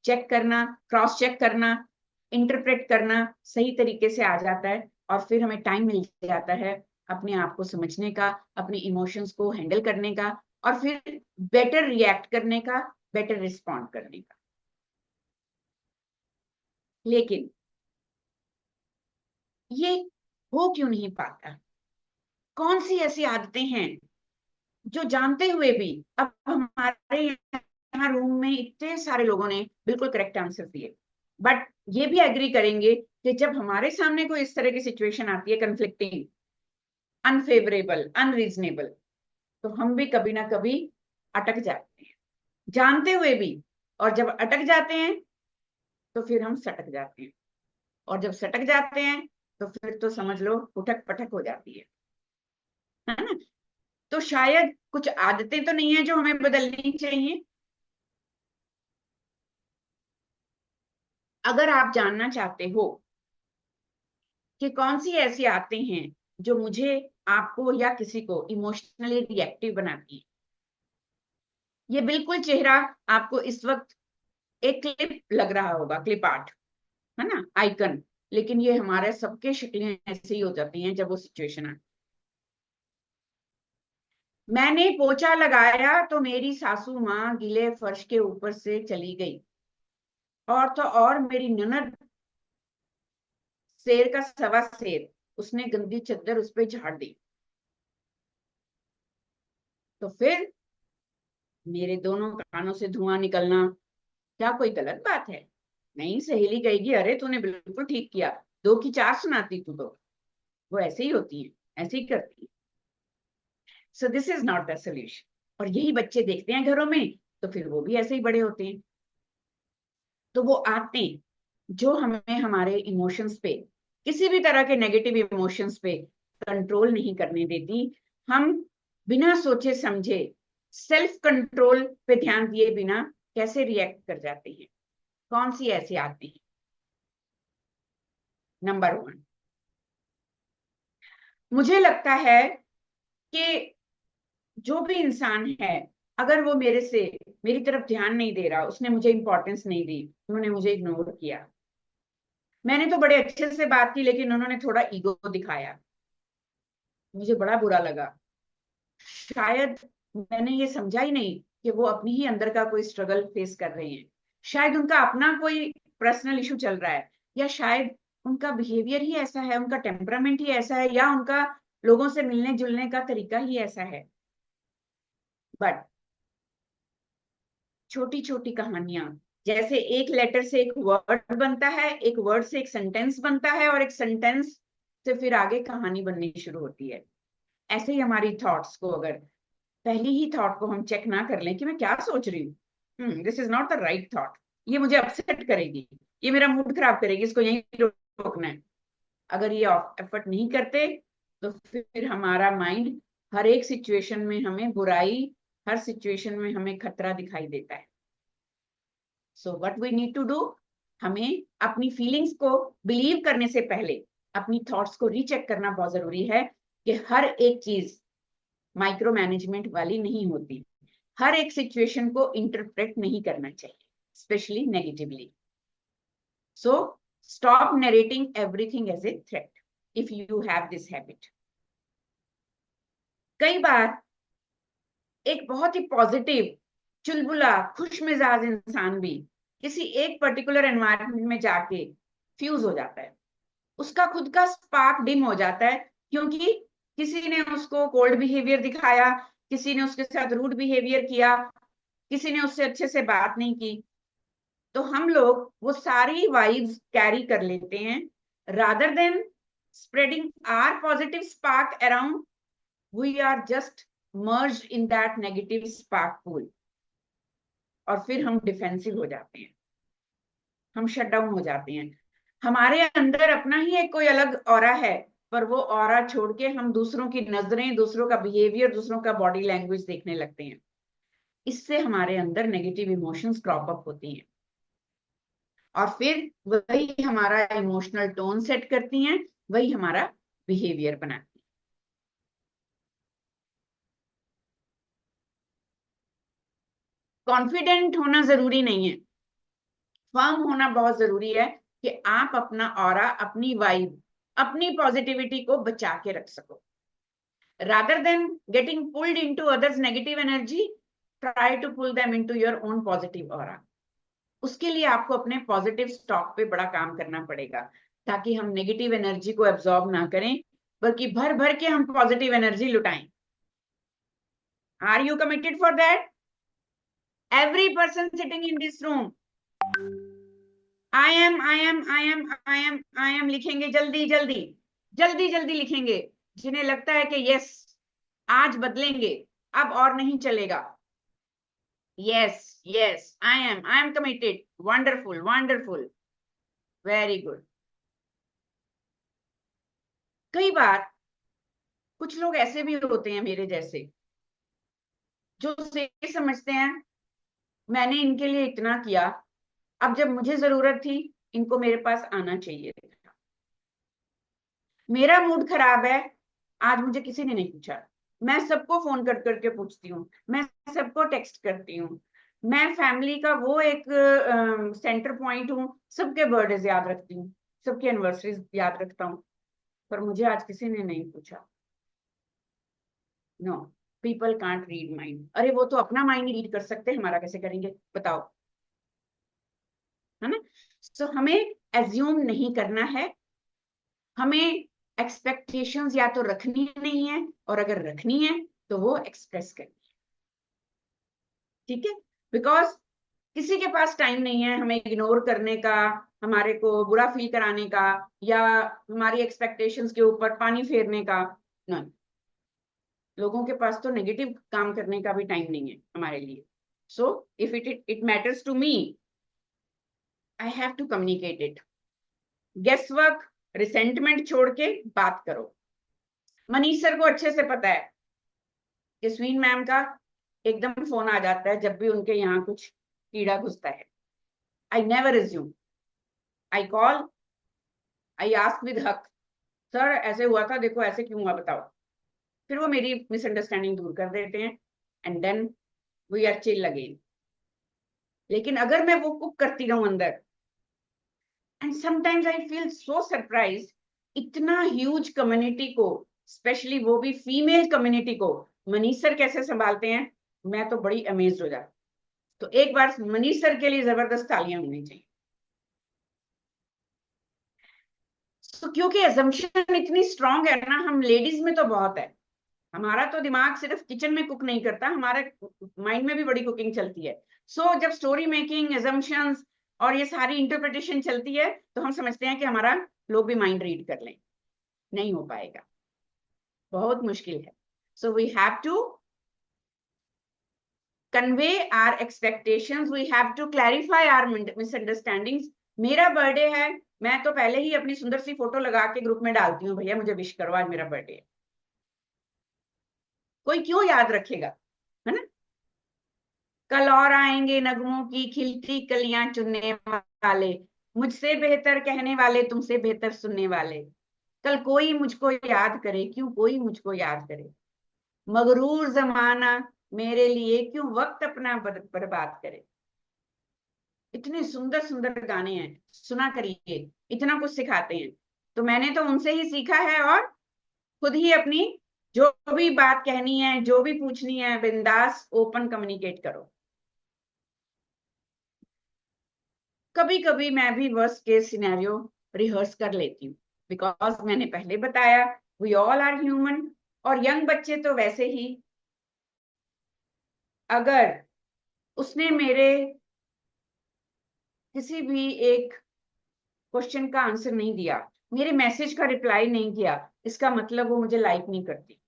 चेक करना, क्रॉस चेक करना, इंटरप्रेट करना सही तरीके से आ जाता है, और फिर हमें टाइम मिल जाता है अपने आप को समझने का, अपने इमोशंस को हैंडल करने का, और फिर बेटर रिएक्ट करने का, बेटर रिस्पॉन्ड करने का। लेकिन ये हो क्यों नहीं पाता? कौन सी ऐसी आदतें हैं जो जानते हुए भी, अब हमारे यहाँ रूम में इतने सारे लोगों ने बिल्कुल करेक्ट आंसर दिए, बट ये भी एग्री करेंगे कि जब हमारे सामने कोई इस तरह की सिचुएशन आती है, कंफ्लिक्टिंग, अनफेवरेबल, अनरीजनेबल, तो हम भी कभी ना कभी अटक जाते हैं, जानते हुए भी। और जब अटक जाते हैं तो फिर हम सटक जाते हैं, और जब सटक जाते हैं तो फिर तो समझ लो उठक पटक हो जाती है ना? तो शायद कुछ आदतें तो नहीं है जो हमें बदलनी चाहिए। अगर आप जानना चाहते हो कि कौन सी ऐसी आदतें हैं जो मुझे, आपको या किसी को इमोशनली रिएक्टिव बनाती है, ये बिल्कुल चेहरा आपको इस वक्त एक क्लिप लग रहा होगा, क्लिप आर्ट है ना, आइकन, लेकिन ये हमारे सबके शक्लें ऐसे ही हो जाती हैं जब वो सिचुएशन आती। मैंने पोछा लगाया तो मेरी सासू माँ गीले फर्श के ऊपर से चली गई, और तो और मेरी ननद शेर का सवा शेर, उसने गंदी चद्दर उस पर झाड़ दी। तो फिर मेरे दोनों कानों से धुआं निकलना क्या कोई गलत बात है? नहीं, सहेली कहेगी अरे तूने बिल्कुल ठीक किया, दो की चार सुनाती तू तो। वो ऐसे ही होती है, ऐसे ही करती है। सो this is not the solution. और यही बच्चे देखते हैं घरों में, तो फिर वो भी ऐसे ही बड़े होते हैं। तो वो आदतें जो हमें हमारे इमोशंस पे, किसी भी तरह के नेगेटिव इमोशंस पे कंट्रोल नहीं करने देती, हम बिना सोचे समझे सेल्फ कंट्रोल पे ध्यान दिए बिना कैसे रिएक्ट कर जाते हैं। कौन सी ऐसी आदतें हैं? नंबर 1, मुझे लगता है कि जो भी इंसान है, अगर वो मेरी तरफ ध्यान नहीं दे रहा, उसने मुझे इंपॉर्टेंस नहीं दी, उन्होंने मुझे इग्नोर किया, मैंने तो बड़े अच्छे से बात की लेकिन उन्होंने थोड़ा ईगो दिखाया, मुझे बड़ा बुरा लगा। शायद मैंने ये समझा ही नहीं कि वो अपनी ही अंदर का कोई स्ट्रगल फेस कर रहे हैं, शायद उनका अपना कोई पर्सनल इशू चल रहा है, या शायद उनका बिहेवियर ही ऐसा है, उनका टेम्परामेंट ही ऐसा है, या उनका लोगों से मिलने जुलने का तरीका ही ऐसा है। बट छोटी छोटी कहानियां, जैसे एक लेटर से एक वर्ड बनता है, एक वर्ड से एक सेंटेंस बनता है, और एक सेंटेंस से फिर आगे कहानी बननी शुरू होती है। ऐसे ही हमारी थॉट्स को, अगर पहली ही थॉट को हम चेक ना कर लें कि मैं क्या सोच रही हूँ, this is not the right thought, ये मुझे अपसेट करेगी, ये मेरा मूड खराब करेगी, इसको यहीं रोकना है। अगर ये एफर्ट नहीं करते तो फिर हमारा माइंड हर एक सिचुएशन में हमें बुराई, हर सिचुएशन में हमें खतरा दिखाई देता है। So what we need to do, हमें अपनी फीलिंग्स को बिलीव करने से पहले अपनी थॉट्स को रीचेक करना बहुत जरूरी है कि हर एक चीज माइक्रो मैनेजमेंट वाली नहीं होती, हर एक सिचुएशन को इंटरप्रेट नहीं करना चाहिए, specially negatively. So stop narrating everything as a threat if you have this habit. कई बार एक बहुत ही पॉजिटिव चुलबुला खुश मिजाज इंसान भी किसी एक पर्टिकुलर एनवायरनमेंट में जाके फ्यूज हो जाता है, उसका खुद का स्पार्क डिम हो जाता है, क्योंकि किसी ने उसको कोल्ड बिहेवियर दिखाया, किसी ने उसके साथ रूड बिहेवियर किया, किसी ने उससे अच्छे से बात नहीं की। तो हम लोग वो सारी वाइब्स कैरी कर लेते हैं, rather than spreading our positive spark around, we are just merged in that negative spark pool, और फिर हम डिफेंसिव हो जाते हैं, हम शट डाउन हो जाते हैं। हमारे अंदर अपना ही एक कोई अलग ऑरा है, पर वो ऑरा छोड़ के हम दूसरों की नजरें, दूसरों का बिहेवियर, दूसरों का बॉडी लैंग्वेज देखने लगते हैं। इससे हमारे अंदर नेगेटिव इमोशंस क्रॉप अप होती हैं, और फिर वही हमारा इमोशनल टोन सेट करती हैं, वही हमारा बिहेवियर बनाती है। कॉन्फिडेंट होना जरूरी नहीं है, फर्म होना बहुत जरूरी है कि आप अपना ऑरा, अपनी वाइब, अपनी पॉजिटिविटी को बचा के रख सको। Rather than getting pulled into others' negative energy, try to pull them into your own positive aura. उसके लिए आपको अपने पॉजिटिव स्टॉक पे बड़ा काम करना पड़ेगा, ताकि हम नेगेटिव एनर्जी को एब्जॉर्ब ना करें, बल्कि भर भर के हम पॉजिटिव एनर्जी लुटाएं। Are you committed for that? Every person sitting in this room, I am लिखेंगे, जल्दी जल्दी जल्दी जल्दी लिखेंगे, जिन्हें लगता है कि यस आज बदलेंगे, अब और नहीं चलेगा। yes, I am committed. Wonderful, very good. कई बार कुछ लोग ऐसे भी होते हैं मेरे जैसे, जो समझते हैं मैंने इनके लिए इतना किया, अब जब मुझे जरूरत थी इनको मेरे पास आना चाहिए था। मेरा मूड खराब है, आज मुझे किसी ने नहीं पूछा। मैं सबको फोन कर करके पूछती हूँ, मैं सबको टेक्स्ट करती हूँ, मैं फैमिली का वो एक सेंटर पॉइंट हूँ, सबके बर्थडे याद रखती हूँ, सबकी एनिवर्सरीज याद रखता हूँ, पर मुझे आज किसी ने नहीं पूछा। No, people can't read mind. अरे वो तो अपना माइंड रीड कर सकते हैं, हमारा कैसे करेंगे बताओ, है ना? सो हमें एज्यूम नहीं करना है, हमें एक्सपेक्टेशंस या तो रखनी नहीं है, और अगर रखनी है तो वो एक्सप्रेस करनी है, ठीक है? बिकॉज किसी के पास टाइम नहीं है हमें इग्नोर करने का, हमारे को बुरा फील कराने का, या हमारी एक्सपेक्टेशंस के ऊपर पानी फेरने का। नहीं, लोगों के पास तो नेगेटिव काम करने का भी टाइम नहीं है हमारे लिए। So if it matters to me, I have to communicate it. Guess work, resentment छोड़ के बात करो। मनीष सर को अच्छे से पता है कि स्वीन मैम का एकदम फोन आ जाता है जब भी उनके यहाँ कुछ कीड़ा घुसता है। I never assume, I call, I ask with हक, सर ऐसे हुआ था, देखो ऐसे क्यों हुआ बताओ। फिर वो मेरी मिसअंडरस्टैंडिंग दूर कर देते हैं, and then we are chill again. लेकिन अगर मैं वो कुक करती रहूं अंदर, and sometimes I feel so surprise, इतना ह्यूज कम्युनिटी को, स्पेशली वो भी फीमेल कम्युनिटी को, मनीष सर कैसे संभालते हैं, मैं तो बड़ी अमेज्ड हो जाती। तो एक बार मनीष सर के लिए जबरदस्त तालियां होनी चाहिए। तो क्योंकि assumption इतनी स्ट्रांग है ना, हम लेडीज में तो बहुत है, हमारा तो दिमाग सिर्फ किचन में कुक नहीं करता, हमारे माइंड में भी बड़ी कुकिंग चलती है। सो जब स्टोरी मेकिंग, assumptions और ये सारी इंटरप्रिटेशन चलती है, तो हम समझते हैं कि हमारा लोग भी माइंड रीड कर लें। नहीं हो पाएगा, बहुत मुश्किल है। So we have to convey our expectations, we have to clarify our misunderstandings. मेरा बर्थडे है, मैं तो पहले ही अपनी सुंदर सी फोटो लगा के ग्रुप में डालती हूँ, भैया मुझे विश करो आज मेरा बर्थडे है। कोई क्यों याद रखेगा, है ना? कल और आएंगे नगमों की खिलती कलियां चुनने वाले, मुझसे बेहतर कहने वाले, तुमसे बेहतर सुनने वाले। कल कोई मुझको याद करे, क्यों कोई मुझको याद करे, मगरूर जमाना मेरे लिए क्यों वक्त अपना बर्बाद करे। इतने सुंदर सुंदर गाने हैं, सुना करिए, इतना कुछ सिखाते हैं। तो मैंने तो उनसे ही सीखा है, और खुद ही अपनी जो भी बात कहनी है, जो भी पूछनी है, बिंदास ओपन कम्युनिकेट करो। कभी कभी मैं भी वर्स्ट केस सिनेरियो रिहर्स कर लेती हूँ, बिकॉज मैंने पहले बताया वी ऑल आर ह्यूमन, और यंग बच्चे तो वैसे ही। अगर उसने मेरे किसी भी एक क्वेश्चन का आंसर नहीं दिया, मेरे मैसेज का रिप्लाई नहीं किया, इसका मतलब वो मुझे लाइक नहीं करती।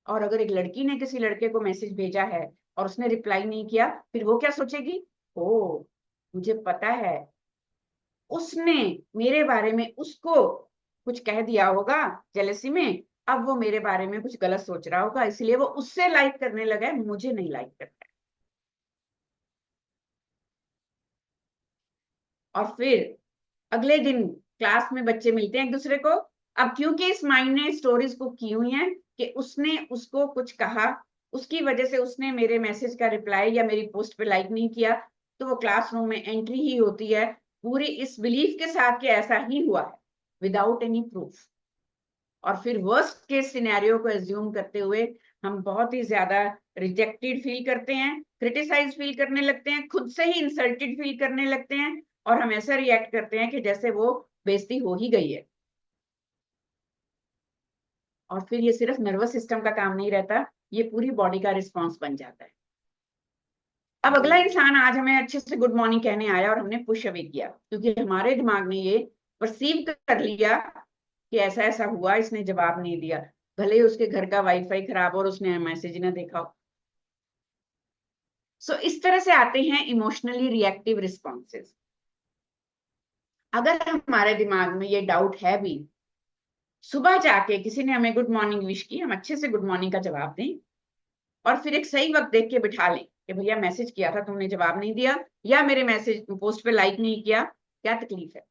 और अगर एक लड़की ने किसी लड़के को मैसेज भेजा है और उसने रिप्लाई नहीं किया, फिर वो क्या सोचेगी? ओ, मुझे पता है उसने मेरे बारे में उसको कुछ कह दिया होगा जेलसी में, अब वो मेरे बारे में कुछ गलत सोच रहा होगा, इसलिए वो उससे लाइक करने लगा है, मुझे नहीं लाइक करता है। और फिर अगले दिन क्लास में बच्चे मिलते हैं एक दूसरे को। अब क्योंकि इस माइंड ने स्टोरीज को की हुई हैं कि उसने उसको कुछ कहा, उसकी वजह से उसने मेरे मैसेज का रिप्लाई या मेरी पोस्ट पे लाइक नहीं किया, तो वो क्लासरूम में एंट्री ही होती है पूरी इस बिलीफ के साथ कि ऐसा ही हुआ है, विदाउट एनी प्रूफ। और फिर वर्स्ट केस सिनेरियो को एज्यूम करते हुए हम बहुत ही ज्यादा रिजेक्टेड फील करते हैं, क्रिटिसाइज फील करने लगते हैं, खुद से ही इंसल्टेड फील करने लगते हैं, और हम ऐसा रिएक्ट करते हैं कि जैसे वो बेइज्जती हो ही गई है। और फिर ये सिर्फ नर्वस सिस्टम का काम नहीं रहता, ये पूरी बॉडी का रिस्पॉन्स बन जाता है। अब अगला इंसान आज हमें अच्छे से गुड मॉर्निंग कहने आया और हमने पुश अवे किया, क्योंकि हमारे दिमाग ने ये परसीव कर लिया कि ऐसा ऐसा हुआ, इसने जवाब नहीं दिया, भले ही उसके घर का वाईफाई खराब हो और उसने मैसेज ना देखा हो। सो इस तरह से आते हैं इमोशनली रिएक्टिव रिस्पॉन्सेज। अगर हमारे दिमाग में ये डाउट है भी, सुबह जाके किसी ने हमें गुड मॉर्निंग विश की, हम अच्छे से गुड मॉर्निंग का जवाब दें, और फिर एक सही वक्त देख के बिठा लें कि भैया मैसेज किया था, तुमने जवाब नहीं दिया, या मेरे मैसेज पोस्ट पे लाइक नहीं किया, क्या तकलीफ है?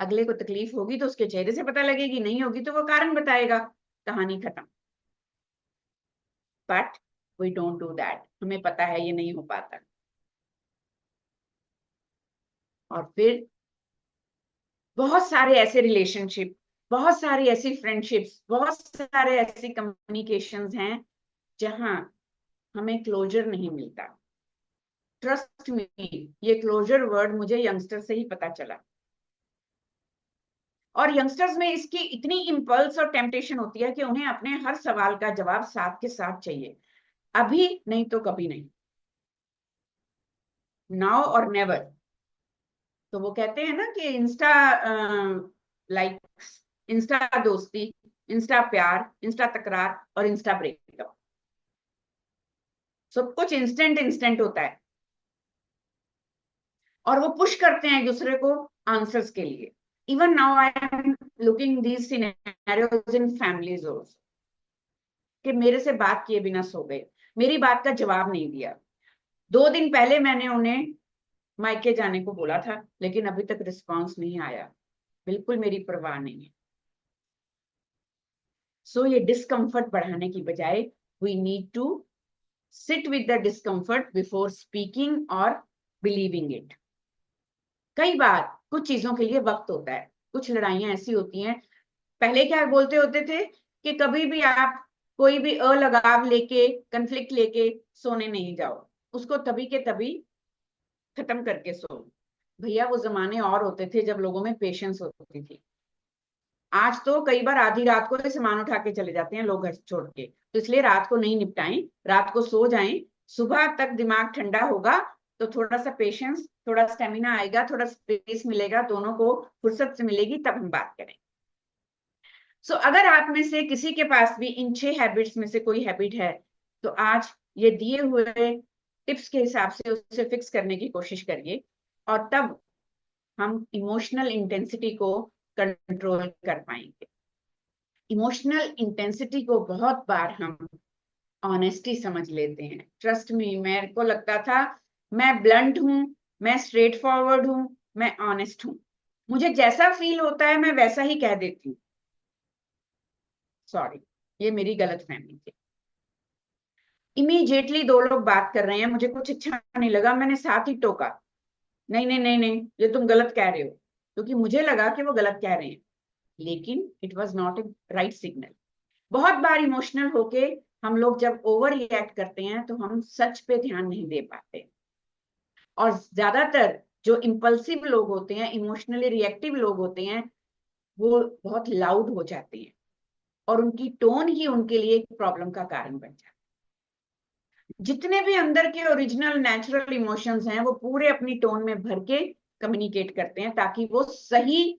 अगले को तकलीफ होगी तो उसके चेहरे से पता लगेगी, नहीं होगी तो वो कारण बताएगा, कहानी खत्म। But we don't do that, हमें पता है ये नहीं हो पाता। और फिर बहुत सारे ऐसे रिलेशनशिप, बहुत सारी ऐसी फ्रेंडशिप्स, बहुत सारे ऐसे कम्युनिकेशंस हैं जहां हमें क्लोजर नहीं मिलता। ट्रस्ट मी, ये क्लोजर वर्ड मुझे यंगस्टर से ही पता चला। और यंगस्टर्स में इसकी इतनी इम्पल्स और टेम्पटेशन होती है कि उन्हें अपने हर सवाल का जवाब साथ के साथ चाहिए, अभी नहीं तो कभी नहीं, नाउ और नेवर। तो वो कहते हैं ना कि इंस्टा लाइक्स, इंस्टा दोस्ती, इंस्टा प्यार, इंस्टा तकरार और इंस्टा ब्रेकअप, सब कुछ इंस्टेंट इंस्टेंट होता है। और वो पुश करते हैं एक दूसरे को आंसर्स के लिए। Even now I am looking these scenarios in families also, कि मेरे से बात किए बिना सो गए, मेरी बात का जवाब नहीं दिया। 2 दिन पहले मैंने उन्हें मायके जाने को बोला था, लेकिन अभी तक रिस्पॉन्स नहीं आया, बिल्कुल मेरी परवाह नहीं है। सो ये डिस्कम्फर्ट बढ़ाने की बजाय we need to sit with the discomfort before speaking और बिलीविंग इट। कई बार कुछ चीजों के लिए वक्त होता है, कुछ लड़ाइयां ऐसी होती हैं। पहले क्या बोलते होते थे कि कभी भी आप कोई भी अलगाव लेके, कंफ्लिक्ट लेके सोने नहीं जाओ, उसको तभी के तभी खत्म करके सो। भैया वो जमाने और होते थे जब लोगों में पेशेंस होती थी। आज तो कई बार आधी रात को सामान उठा के चले जाते हैं लोग घर छोड़ के, तो इसलिए रात को नहीं निपटाएं, रात को सो जाएं, सुबह तक दिमाग ठंडा होगा तो थोड़ा सा पेशेंस, थोड़ा स्टेमिना आएगा, थोड़ा स्पेस मिलेगा, दोनों को फुर्सत से मिलेगी, तब हम बात करें। सो अगर आप में से किसी के पास भी इन 6 हैबिट्स में से कोई हैबिट है, तो आज ये दिए हुए टिप्स के हिसाब से उसे फिक्स करने की कोशिश करिए, और तब हम इमोशनल इंटेंसिटी को कंट्रोल कर पाएंगे। इमोशनल इंटेंसिटी को बहुत बार हम ऑनेस्टी समझ लेते हैं। ट्रस्ट मी, मेरे को लगता था मैं ब्लंट हूं, मैं स्ट्रेट फॉरवर्ड हूं, मैं ऑनेस्ट हूं, मुझे जैसा फील होता है मैं वैसा ही कह देती हूँ। सॉरी, ये मेरी गलतफहमी थी। इमीडिएटली 2 लोग बात कर रहे हैं, मुझे कुछ अच्छा नहीं लगा, मैंने साथ ही टोका, नहीं नहीं नहीं नहीं, ये तुम गलत कह रहे हो, क्योंकि मुझे लगा कि वो गलत कह रहे हैं, लेकिन it was not a write signal. बहुत बार इमोशनल होके हम लोग जब ओवर रिएक्ट करते हैं तो हम सच पे ध्यान नहीं दे पाते। और ज्यादातर जो इम्पल्सिव लोग होते हैं, इमोशनली रिएक्टिव लोग होते हैं, वो बहुत लाउड हो जाते हैं और उनकी टोन ही उनके लिए एक प्रॉब्लम का कारण बन जाता है। जितने भी अंदर के ओरिजिनल नेचुरल इमोशंस हैं वो पूरे अपनी टोन में भर के कम्युनिकेट करते हैं ताकि वो सही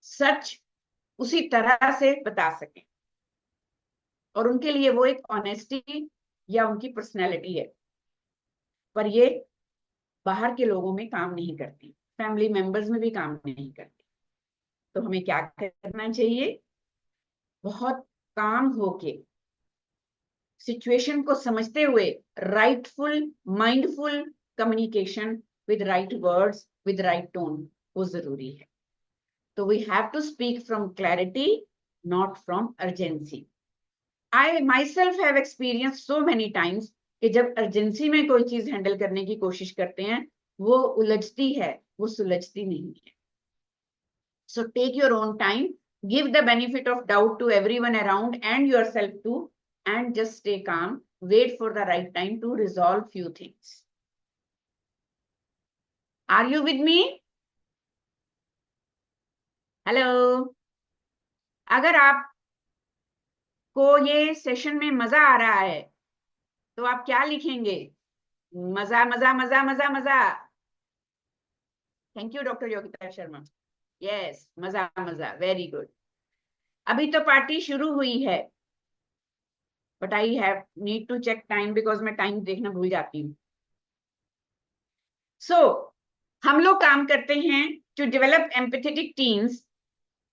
सच उसी तरह से बता सकें, और उनके लिए वो एक ऑनेस्टी या उनकी पर्सनैलिटी है। पर ये बाहर के लोगों में काम नहीं करती, फैमिली मेंबर्स में भी काम नहीं करती। तो हमें क्या करना चाहिए? बहुत काम होके सिचुएशन को समझते हुए rightful mindful communication with right words with right tone वो जरूरी है। तो we have to speak from clarity, not from urgency. I myself have experience so many times कि जब अर्जेंसी में कोई चीज हैंडल करने की कोशिश करते हैं वो उलझती है, वो सुलझती नहीं है। So take your own time, give the benefit of doubt to everyone around and yourself too, and just stay calm, wait for the right time to resolve few things. Are you with me? Hello. अगर आपको ये session में मजा आ रहा है तो आप क्या लिखेंगे? मजा मजा मजा मजा मजा। Thank you doctor Yogita Sharma. Yes, मजा मजा, वेरी गुड। अभी तो पार्टी शुरू हुई है, but I have need to check time because मैं टाइम देखना भूल जाती हूँ। सो हम लोग काम करते हैं to develop empathetic teams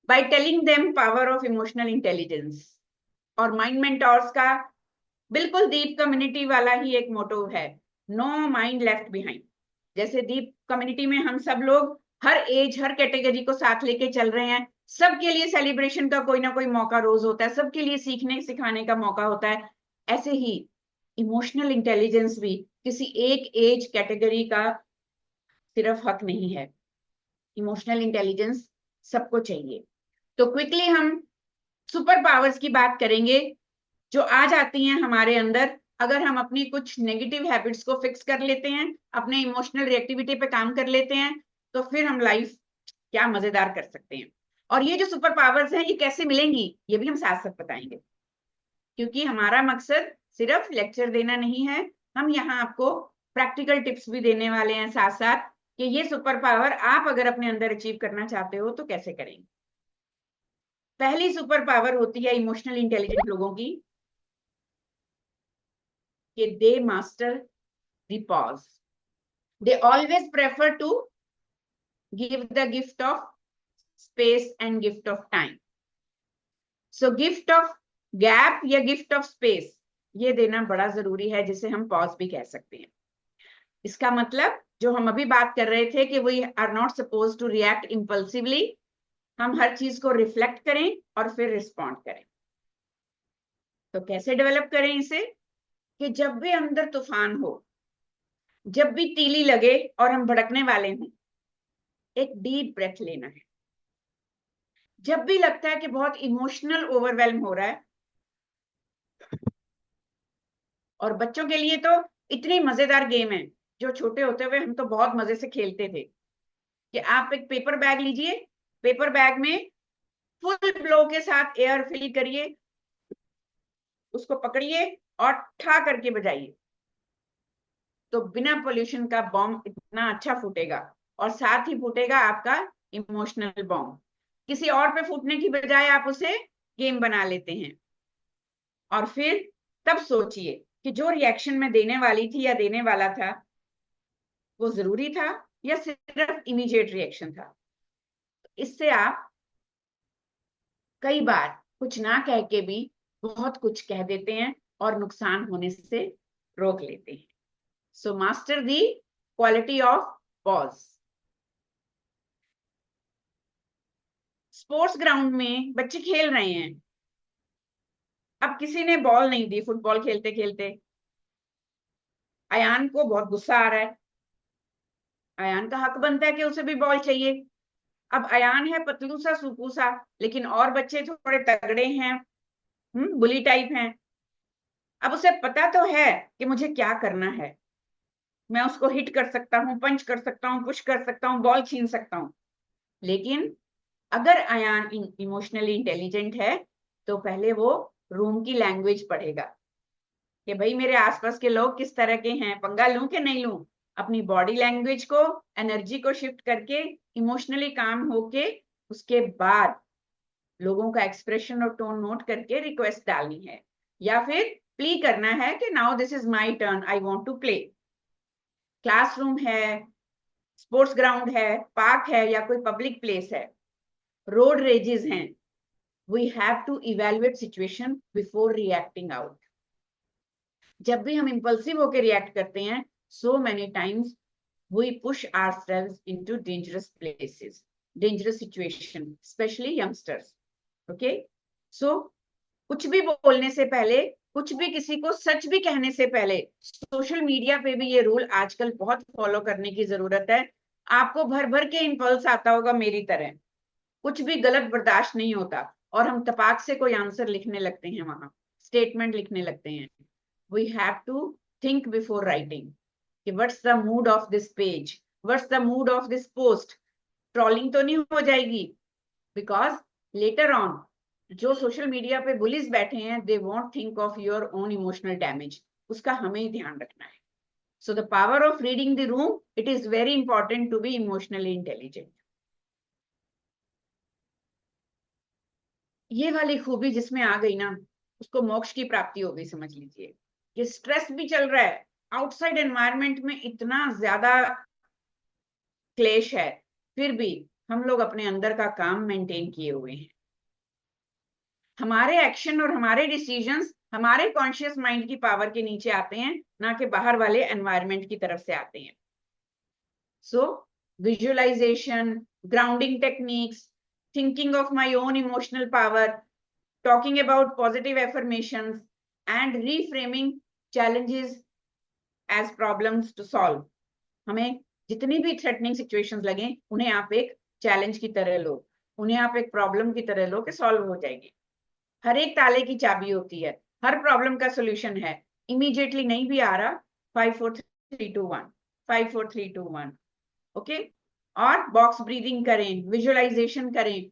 by telling them power of emotional intelligence. और माइंड मेंटोर्स का बिल्कुल दीप कम्युनिटी वाला ही एक मोटो है, नो माइंड लेफ्ट बिहाइंड। जैसे दीप कम्युनिटी में हम सब लोग हर एज हर कैटेगरी को साथ लेके चल रहे हैं, सबके लिए सेलिब्रेशन का कोई ना कोई मौका रोज होता है, सबके लिए सीखने सिखाने का मौका होता है। ऐसे ही इमोशनल इंटेलिजेंस भी किसी एक एज कैटेगरी का सिर्फ हक नहीं है, इमोशनल इंटेलिजेंस सबको चाहिए। तो क्विकली हम सुपर पावर्स की बात करेंगे जो आ जाती हैं हमारे अंदर अगर हम अपनी कुछ नेगेटिव हैबिट्स को फिक्स कर लेते हैं, अपने इमोशनल रिएक्टिविटी पे काम कर लेते हैं, तो फिर हम लाइफ क्या मजेदार कर सकते हैं। और ये जो सुपर पावर्स हैं ये कैसे मिलेंगी ये भी हम साथ साथ बताएंगे, क्योंकि हमारा मकसद सिर्फ लेक्चर देना नहीं है, हम यहाँ आपको प्रैक्टिकल टिप्स भी देने वाले हैं साथ साथ कि ये सुपर पावर आप अगर अपने अंदर अचीव करना चाहते हो तो कैसे करेंगे। पहली सुपर पावर होती है इमोशनल इंटेलिजेंट लोगों की कि they master the pause. They always prefer to give the gift of space and gift of time. So gift of gap या गिफ्ट ऑफ स्पेस ये देना बड़ा जरूरी है, जिसे हम पॉज भी कह सकते हैं। इसका मतलब जो हम अभी बात कर रहे थे कि we are not suppose to react impulsively, हम हर चीज को रिफ्लेक्ट करें और फिर रिस्पॉन्ड करें। तो कैसे डेवलप करें इसे? कि जब भी अंदर तूफान हो, जब भी तीली लगे और हम भड़कने वाले हों, एक डीप ब्रेथ लेना है। जब भी लगता है कि बहुत इमोशनल ओवरवेल्म हो रहा है, और बच्चों के लिए तो इतनी मजेदार गेम है जो छोटे होते हुए हम तो बहुत मजे से खेलते थे कि आप एक पेपर बैग लीजिए, पेपर बैग में फुल ब्लो के साथ एयर फिल करिए, उसको पकड़िए और ठा करके बजाइए, तो बिना पोल्यूशन का बॉम्ब इतना अच्छा फूटेगा, और साथ ही फूटेगा आपका इमोशनल बॉम्ब। किसी और पे फूटने की बजाय आप उसे गेम बना लेते हैं, और फिर तब सोचिए कि जो रिएक्शन मैं देने वाली थी या देने वाला था वो जरूरी था या सिर्फ इमीडिएट रिएक्शन था। इससे आप कई बार कुछ ना कह के भी बहुत कुछ कह देते हैं और नुकसान होने से रोक लेते हैं। So master the quality of pause. Sports ground में बच्चे खेल रहे हैं, अब किसी ने बॉल नहीं दी, फुटबॉल खेलते खेलते अयान को बहुत गुस्सा आ रहा है। अयान का हक बनता है कि उसे भी बॉल चाहिए। अब अयान है पतलू सा सूपू सा, लेकिन और बच्चे थोड़े तगड़े हैं, बुली टाइप हैं। अब उसे पता तो है कि मुझे क्या करना है, मैं उसको हिट कर सकता हूँ, पंच कर सकता हूँ, पुश कर सकता हूँ, बॉल छीन सकता हूँ। लेकिन अगर अयान इमोशनली इंटेलिजेंट है तो पहले वो रूम की लैंग्वेज पढ़ेगा कि भाई मेरे आसपास के लोग किस तरह के हैं, पंगा लूं कि नहीं लूं। अपनी बॉडी लैंग्वेज को, एनर्जी को शिफ्ट करके इमोशनली काम होके उसके बाद लोगों का एक्सप्रेशन और टोन नोट करके रिक्वेस्ट डालनी है, या फिर प्ली करना है कि now this is my turn, I want to play. Classroom है, स्पोर्ट्स ग्राउंड है, पार्क है, या कोई पब्लिक प्लेस है, रोड रेजेस हैं, we have to evaluate situation before reacting out. जब भी हम इंपल्सिव होकर रिएक्ट करते हैं, so many times we push ourselves into dangerous places, dangerous situation, especially youngsters. Okay, so कुछ भी बोलने से पहले, कुछ भी किसी को सच भी कहने से पहले, सोशल मीडिया पे भी ये रूल आजकल बहुत फॉलो करने की जरूरत है। आपको भर भर के इंपल्स आता होगा मेरी तरह, कुछ भी गलत बर्दाश्त नहीं होता और हम तपाक से कोई आंसर लिखने लगते हैं, वहां स्टेटमेंट लिखने लगते हैं। We have to think before writing कि what's the mood of this page, what's the mood of this post. Trolling तो नहीं हो जाएगी, बिकॉज लेटर ऑन जो सोशल मीडिया पे बुलिस बैठे हैं, they won't think of your own emotional damage. उसका हमें ही ध्यान रखना है। So the power of reading the room, it is very important to be emotionally intelligent. ये वाली खूबी जिसमें आ गई ना, उसको मोक्ष की प्राप्ति हो गई, समझ लीजिए। ये स्ट्रेस भी चल रहा है, आउटसाइड एनवायरनमेंट में इतना ज्यादा क्लेश है, फिर भी हम लोग अपने अंदर का काम मेंटेन किए हुए हैं। हमारे एक्शन और हमारे डिसीजंस हमारे कॉन्शियस माइंड की पावर के नीचे आते हैं, ना कि बाहर वाले एनवायरनमेंट की तरफ से आते हैं। So visualisation, grounding techniques, thinking of my own emotional power, talking about positive affirmations, and reframing challenges as problems to solve. हमें जितनी भी थ्रेटनिंग सिचुएशंस लगे, उन्हें आप एक चैलेंज की तरह लो, उन्हें आप एक प्रॉब्लम की तरह लो कि सॉल्व हो जाएगी। हर एक ताले की चाबी होती है, हर प्रॉब्लम का सोल्यूशन है। इमीडिएटली नहीं भी आ रहा, 5 4 3 2 1, 5 4 3 2 1, ओके। और बॉक्स ब्रीदिंग करें, विजुअलाइजेशन करें,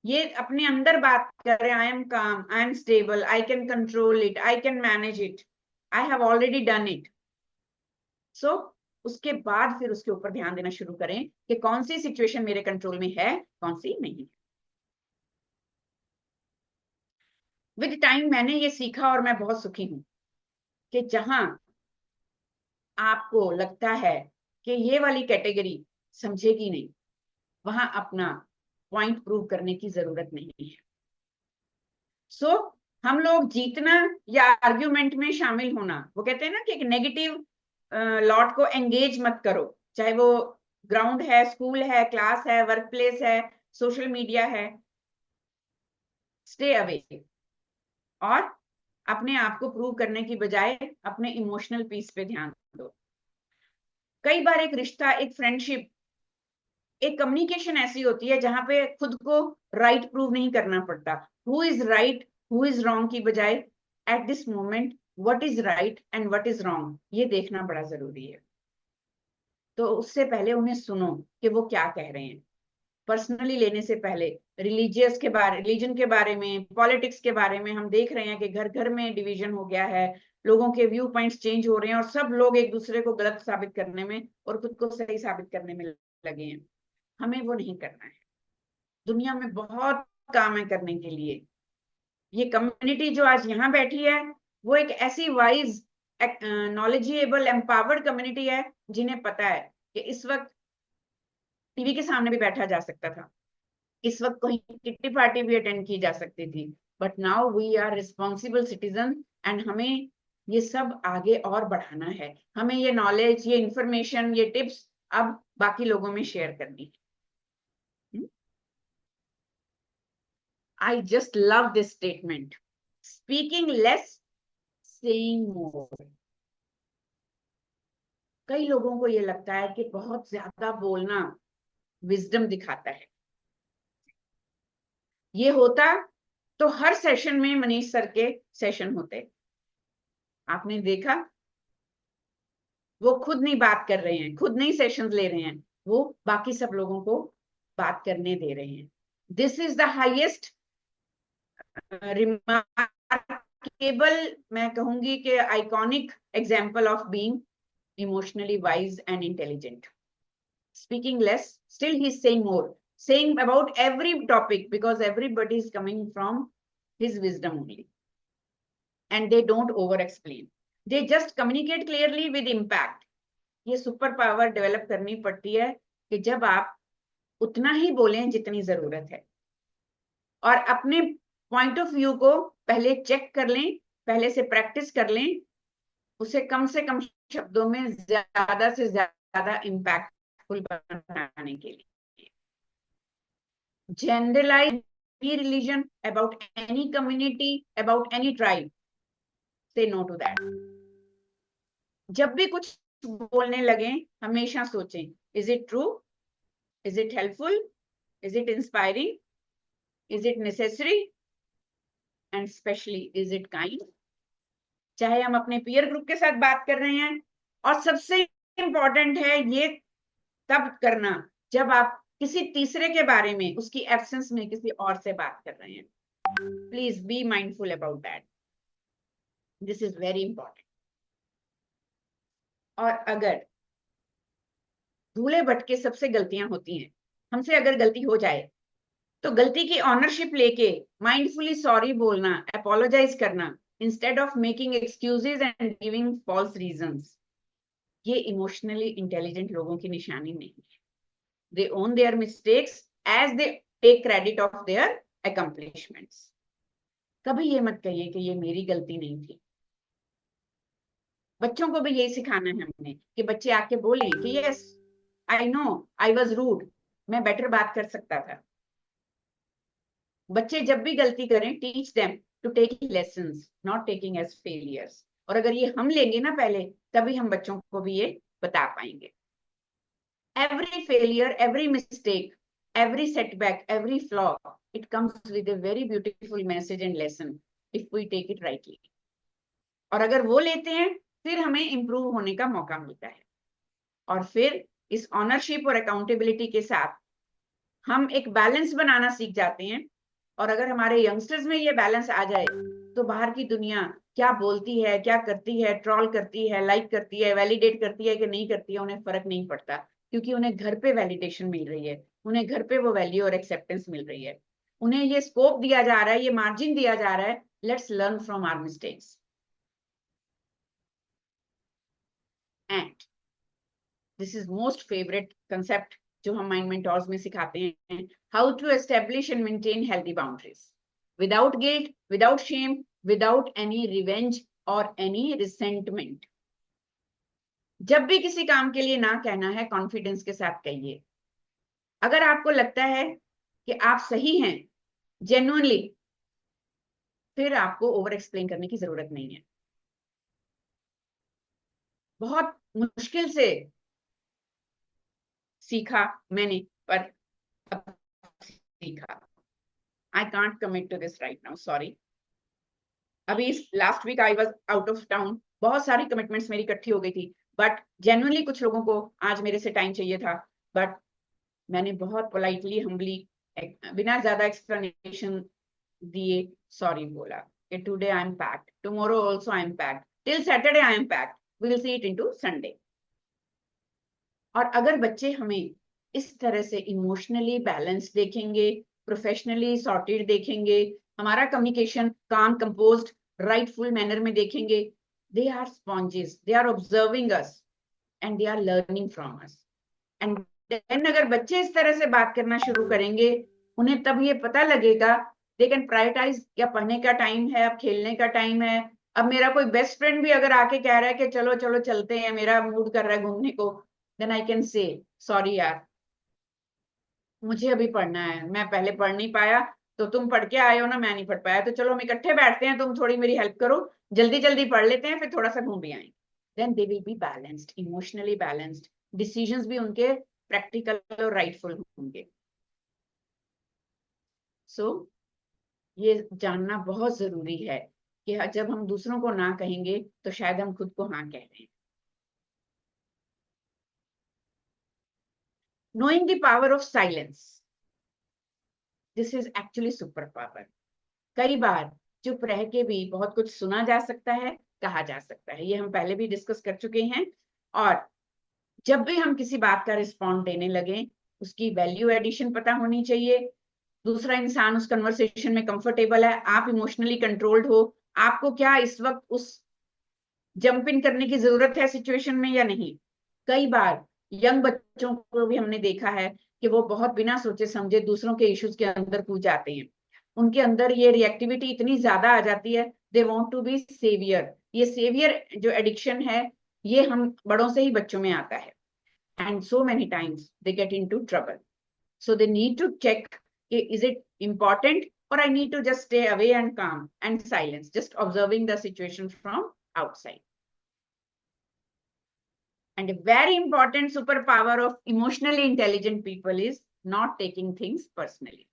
ये अपने अंदर बात करें, I am calm, I am stable, I can control it, I can manage it, I have already done it. So उसके बाद फिर उसके ऊपर ध्यान देना शुरू करें कि कौन सी सिचुएशन मेरे कंट्रोल में है, कौन सी नहीं है। विद टाइम मैंने ये सीखा और मैं बहुत सुखी हूं कि जहां आपको लगता है कि ये वाली कैटेगरी समझेगी नहीं, वहां अपना पॉइंट प्रूव करने की जरूरत नहीं है। सो हम लोग जीतना या आर्ग्यूमेंट में शामिल होना, वो कहते हैं ना कि एक नेगेटिव लॉट को एंगेज मत करो, चाहे वो ग्राउंड है, स्कूल है, क्लास है, वर्क प्लेस है, सोशल मीडिया है, स्टे अवे। और अपने आप को प्रूव करने की बजाय अपने इमोशनल पीस पे ध्यान दो। कई बार एक रिश्ता, एक फ्रेंडशिप, एक कम्युनिकेशन ऐसी होती है जहां पे खुद को राइट प्रूव नहीं करना पड़ता। Who is right, who is wrong की बजाय at this moment what is right and what is wrong, ये देखना बड़ा जरूरी है। तो उससे पहले उन्हें सुनो कि वो क्या कह रहे हैं। पर्सनली लेने से पहले रिलीजन के बारे में, पॉलिटिक्स के बारे में हम देख रहे हैं कि घर घर में डिवीजन हो गया है, लोगों के व्यू पॉइंट्स चेंज हो रहे हैं और सब लोग एक दूसरे को गलत साबित करने में और खुद को सही साबित करने में लगे हैं। हमें वो नहीं करना है। दुनिया में बहुत काम है करने के लिए। ये कम्युनिटी जो आज यहाँ बैठी है, वो एक ऐसी वाइज, नॉलेजेबल, एम्पावर्ड कम्युनिटी है जिन्हें पता है कि इस वक्त टीवी के सामने भी बैठा जा सकता था, इस वक्त कहीं किट्टी पार्टी भी अटेंड की जा सकती थी, but now we are responsible citizen and हमें ये सब आगे और बढ़ाना है। हमें ये नॉलेज, ये इंफॉर्मेशन, ये टिप्स अब बाकी लोगों में शेयर करनी है। I just love this statement. Speaking less, saying more. कई लोगों को ये लगता है कि बहुत ज्यादा बोलना विजडम दिखाता है। ये होता तो हर सेशन में मनीष सर के सेशन होते। आपने देखा वो खुद नहीं बात कर रहे हैं, खुद नहीं सेशंस ले रहे हैं, वो बाकी सब लोगों को बात करने दे रहे हैं. This is the highest remarkable, मैं कहूंगी कि iconic example of being emotionally wise and intelligent. Speaking less, still he's saying more, saying about every topic, because everybody is coming from his wisdom only. And they don't over explain. They just communicate clearly with impact. ये super power develop करनी पड़ती है कि जब आप उतना ही बोलें जितनी जरूरत है, और अपने पॉइंट ऑफ व्यू को पहले चेक कर लें, पहले से प्रैक्टिस कर लें, उसे कम से कम शब्दों में ज्यादा से ज्यादा इम्पैक्टफुल बनाने के लिए. Generalize any religion, about any community, about any tribe. Say no to that. जब भी कुछ बोलने लगे हमेशा सोचें, is it true? Is it helpful? Is it inspiring? Is it necessary? And especially, is it kind? चाहे हम अपने पीयर ग्रुप के साथ बात कर रहे हैं, और सबसे इंपॉर्टेंट है ये तब करना जब आप किसी तीसरे के बारे में उसकी एब्सेंस में किसी और से बात कर रहे हैं. Please be mindful about that. This is very important. और अगर धूले भटके सबसे गलतियां होती हैं, हमसे अगर गलती हो जाए तो गलती की ऑनरशिप लेके माइंडफुली सॉरी बोलना, अपोलोजाइज करना, instead of making excuses and giving false reasons, ये इमोशनली इंटेलिजेंट लोगों की निशानी नहीं है. They own their mistakes as they take credit of their accomplishments. कभी ये मत कहिए कि ये मेरी गलती नहीं थी. बच्चों को भी यही सिखाना है हमने कि बच्चे आके बोलें कि yes I know I was rude, मैं बेटर बात कर सकता था. बच्चे जब भी गलती करें, teach them to take lessons, not taking as failures. और अगर ये हम लेंगे ना पहले, तभी हम बच्चों को भी ये बता पाएंगे. Every failure, every mistake, every setback, every flaw, it comes with a very beautiful message and lesson if we take it rightly. और अगर वो लेते हैं, फिर हमें इम्प्रूव होने का मौका मिलता है. और फिर इस ऑनरशिप और अकाउंटेबिलिटी के साथ हम एक बैलेंस बनाना सीख जाते हैं. और अगर हमारे यंगस्टर्स में ये बैलेंस आ जाए, तो बाहर की दुनिया क्या बोलती है, क्या करती है, ट्रॉल करती है, लाइक करती है, वैलिडेट करती है कि नहीं करती है, उन्हें फर्क नहीं पड़ता, क्योंकि उन्हें घर पे वैलिडेशन मिल रही है, उन्हें घर पे वो वैल्यू और एक्सेप्टेंस मिल रही है, उन्हें ये स्कोप दिया जा रहा है, ये मार्जिन दिया जा रहा है. Let's learn from our mistakes. And this is most favourite concept जो हम माइंड मेंटोर्स में सिखाते हैं, how to establish and maintain healthy boundaries without guilt, without shame, without any revenge और एनी रिसेंटमेंट. जब भी किसी काम के लिए ना कहना है, कॉन्फिडेंस के साथ कहिए. अगर आपको लगता है कि आप सही हैं जेन्युइनली, फिर आपको ओवर एक्सप्लेन करने की जरूरत नहीं है. बहुत मुश्किल से सीखा मैंने, पर अब सीखा. I can't commit to this right now, sorry. अभी last week I was out of town, बहुत सारी कमिटमेंट्स मेरी इकट्ठी हो गई थी, बट जेन्युइनली कुछ लोगों को आज मेरे से टाइम चाहिए था. बट मैंने बहुत पोलाइटली, हम्बली, बिना ज्यादा एक्सप्लेनेशन दिए सॉरी बोला कि today I am packed, tomorrow also I am packed, till Saturday I am packed, we will see it into Sunday. और अगर बच्चे हमें इस तरह से इमोशनली बैलेंस देखेंगे, प्रोफेशनली सॉर्टेड देखेंगे, हमारा कम्युनिकेशन काम, कंपोज्ड, राइटफुल मैनर में देखेंगे, they are sponges, they are observing us and they are learning from us. And then अगर बच्चे इस तरह से बात करना शुरू करेंगे, उन्हें तब ये पता लगेगा they can prioritize, या पढ़ने का टाइम है, अब खेलने का टाइम है. अब मेरा कोई बेस्ट फ्रेंड भी अगर आके कह रहा है कि चलो चलो चलते हैं, मेरा मूड कर रहा है घूमने को, then I can say sorry यार, मुझे अभी पढ़ना है, मैं पहले पढ़ नहीं पाया, तो तुम पढ़ के आए हो ना, मैं नहीं पढ़ पाया, तो चलो हम इकट्ठे बैठते हैं, तुम थोड़ी मेरी हेल्प करो, जल्दी जल्दी पढ़ लेते हैं, फिर थोड़ा सा घूम भी आएंगे. Then they will be balanced, emotionally balanced, decisions भी उनके प्रैक्टिकल और राइटफुल होंगे. सो ये जानना बहुत जरूरी है कि जब हम दूसरों को ना कहेंगे, तो शायद हम खुद को हाँ कह रहे हैं. knowing the power of silence, this is actually superpower. कई बार चुप रह के भी बहुत कुछ सुना जा सकता है, कहा जा सकता है, ये हम पहले भी डिस्कस कर चुके हैं। और जब भी हम किसी बात का रिस्पॉन्ड देने लगे, उसकी वैल्यू एडिशन पता होनी चाहिए, दूसरा इंसान उस कन्वर्सेशन में कंफर्टेबल है, आप इमोशनली कंट्रोल्ड हो, आपको क्या इस वक्त उस जंप इन करने की जरूरत है सिचुएशन में या नहीं। कई बार यंग बच्चों को भी हमने देखा है कि वो बहुत बिना सोचे समझे दूसरों के इश्यूज के अंदर कूद जाते हैं, उनके अंदर ये रिएक्टिविटी इतनी ज्यादा आ जाती है, they want to be saviour. ये सेवियर जो एडिक्शन है, ये हम बड़ों से ही बच्चों में आता है, and so many times they get into trouble. So they need to check, is it important or I need to just stay away and calm and silence, just observing the situation from outside. And a very important superpower of emotionally intelligent people is not taking things personally.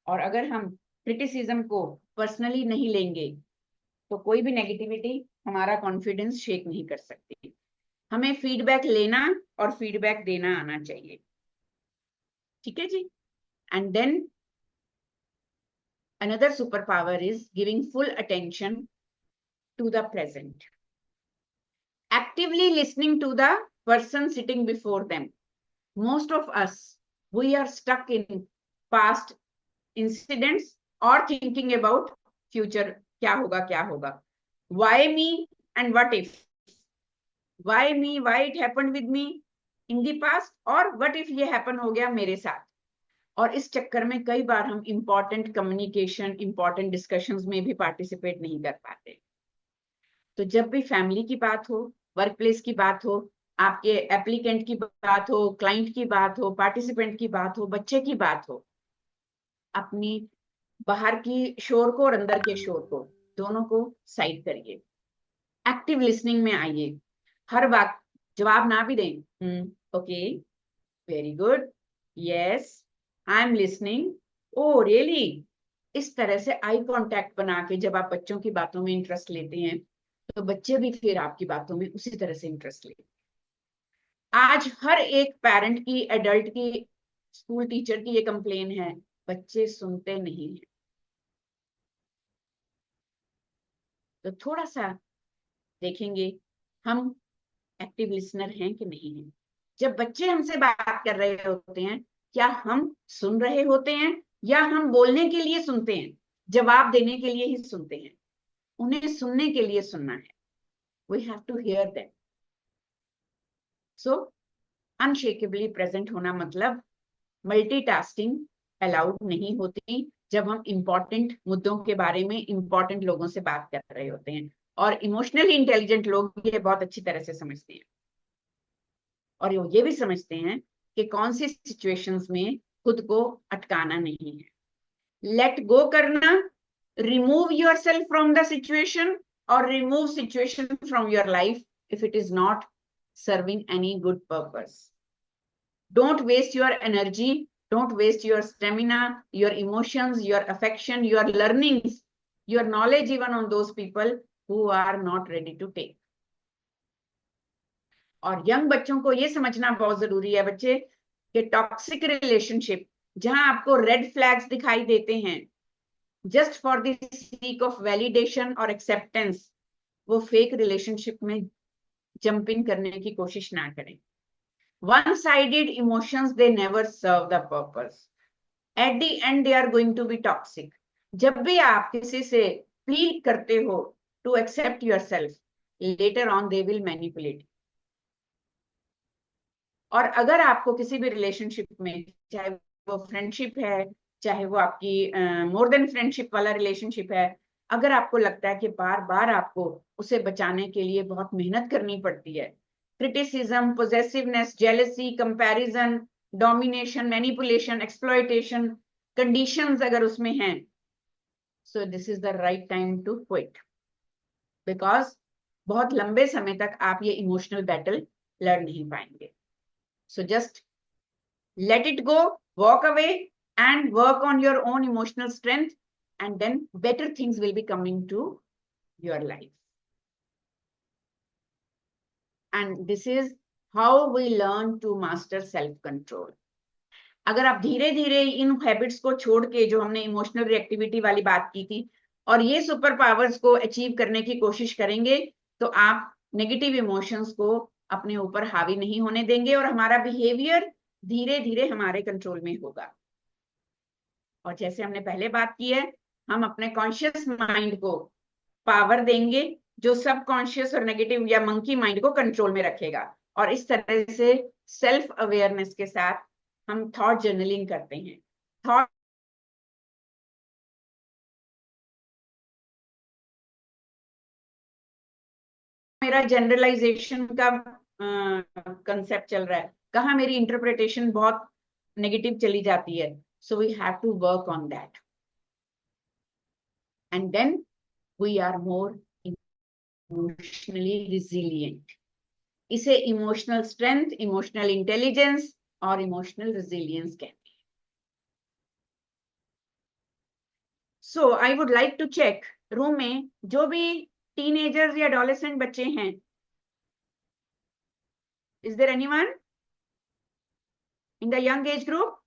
और अगर हम criticism को personally नहीं लेंगे तो कोई भी negativity हमारा कॉन्फिडेंस शेक नहीं कर सकती। हमें फीडबैक लेना और फीडबैक देना आना चाहिए, ठीक है जी। And then another superpower is giving full attention to the present. Actively listening to the person sitting before them. Most of us, we are stuck in past incidents or thinking about future. क्या होगा क्या होगा? Why me and what if? Why me? Why it happened with me in the past? और what if ये happen हो गया मेरे साथ? और इस चक्कर में कई बार हम इंपॉर्टेंट कम्युनिकेशन, इंपॉर्टेंट डिस्कशंस में भी पार्टिसिपेट नहीं कर पाते। तो जब भी फैमिली की बात हो, वर्क प्लेस की बात हो, आपके एप्लीकेंट की बात हो, क्लाइंट की बात हो, पार्टिसिपेंट की बात हो, बच्चे की बात हो, अपनी बाहर की शोर को और अंदर के शोर को दोनों को साइड करिए, एक्टिव लिसनिंग में आइए। हर बात जवाब ना भी दें, okay, very good, yes, I am listening, oh really, इस तरह से आई कांटेक्ट बना के जब आप बच्चों की बातों में इंटरेस्ट लेते हैं तो बच्चे भी फिर आपकी बातों में उसी तरह से इंटरेस्ट लेते हैं। आज हर एक पेरेंट की, एडल्ट की, स्कूल टीचर की ये कंप्लेन है, बच्चे सुनते नहीं हैं। तो थोड़ा सा देखेंगे हम एक्टिव लिसनर हैं कि नहीं हैं। जब बच्चे हमसे बात कर रहे होते हैं, क्या हम सुन रहे होते हैं या हम बोलने के लिए सुनते हैं, जवाब देने के लिए ही सुनते हैं? उन्हें सुनने के लिए सुनना है। We have to hear them. So, unshakably present होना मतलब मल्टीटास्किंग अलाउड नहीं होती जब हम इंपॉर्टेंट मुद्दों के बारे में इंपॉर्टेंट लोगों से बात कर रहे होते हैं। और इमोशनली इंटेलिजेंट लोग ये बहुत अच्छी तरह से समझते हैं और ये भी समझते हैं कि कौन सी सिचुएशंस में खुद को अटकाना नहीं है। लेट गो करना, remove yourself from the situation और remove situation from your life if it is not serving any good purpose. Don't waste your energy, don't waste your stamina, your emotions, your affection, your learnings, your knowledge even on those people who are not ready to take. और young बच्चों को ये समझना बहुत जरूरी है बच्चे कि टॉक्सिक रिलेशनशिप जहां आपको रेड फ्लैग्स दिखाई देते हैं just for the seek of validation और एक्सेप्टेंस, वो फेक रिलेशनशिप में जंप इन करने की कोशिश ना करें। One-sided emotions, they never serve the purpose. At the end, they are going to be toxic. जब भी आप किसी से plead करते हो to accept yourself, later on they will manipulate. और अगर आपको किसी भी रिलेशनशिप में, चाहे वो फ्रेंडशिप है, चाहे वो आपकी मोर देन फ्रेंडशिप वाला रिलेशनशिप है, अगर आपको लगता है कि बार बार आपको उसे बचाने के लिए बहुत मेहनत करनी पड़ती है, criticism, possessiveness, jealousy, comparison, domination, manipulation, exploitation, conditions अगर उसमें हैं, so this is the right time to quit, because बहुत लंबे समय तक आप ये इमोशनल बैटल लड़ नहीं पाएंगे। So just let it go, walk away and work on your own emotional strength, and then better things will be coming to your life. And this is how we learn to master self control. अगर आप धीरे धीरे इन habits को छोड़ के, जो हमने emotional reactivity वाली बात की थी, और ये सुपर पावर्स को अचीव करने की कोशिश करेंगे, तो आप नेगेटिव इमोशंस को अपने ऊपर हावी नहीं होने देंगे और हमारा बिहेवियर धीरे धीरे हमारे कंट्रोल में होगा। और जैसे हमने पहले बात की है, हम अपने कॉन्शियस माइंड को पावर देंगे जो सब कॉन्शियस और नेगेटिव या मंकी माइंड को कंट्रोल में रखेगा। और इस तरह से सेल्फ अवेयरनेस के साथ हम थॉट जर्नलिंग करते हैं। थॉट मेरा जनरलाइजेशन का कंसेप्ट चल रहा है, कहाँ मेरी इंटरप्रिटेशन बहुत नेगेटिव चली जाती है। So we have to work on that and then we are more emotionally resilient. इसे इमोशनल स्ट्रेंथ, इमोशनल इंटेलिजेंस और इमोशनल रेजिलियंस कहते हैं। So I would like to check room में जो भी टीनेजर्स या एडोलेसेंट बच्चे हैं, is there anyone in the young age group?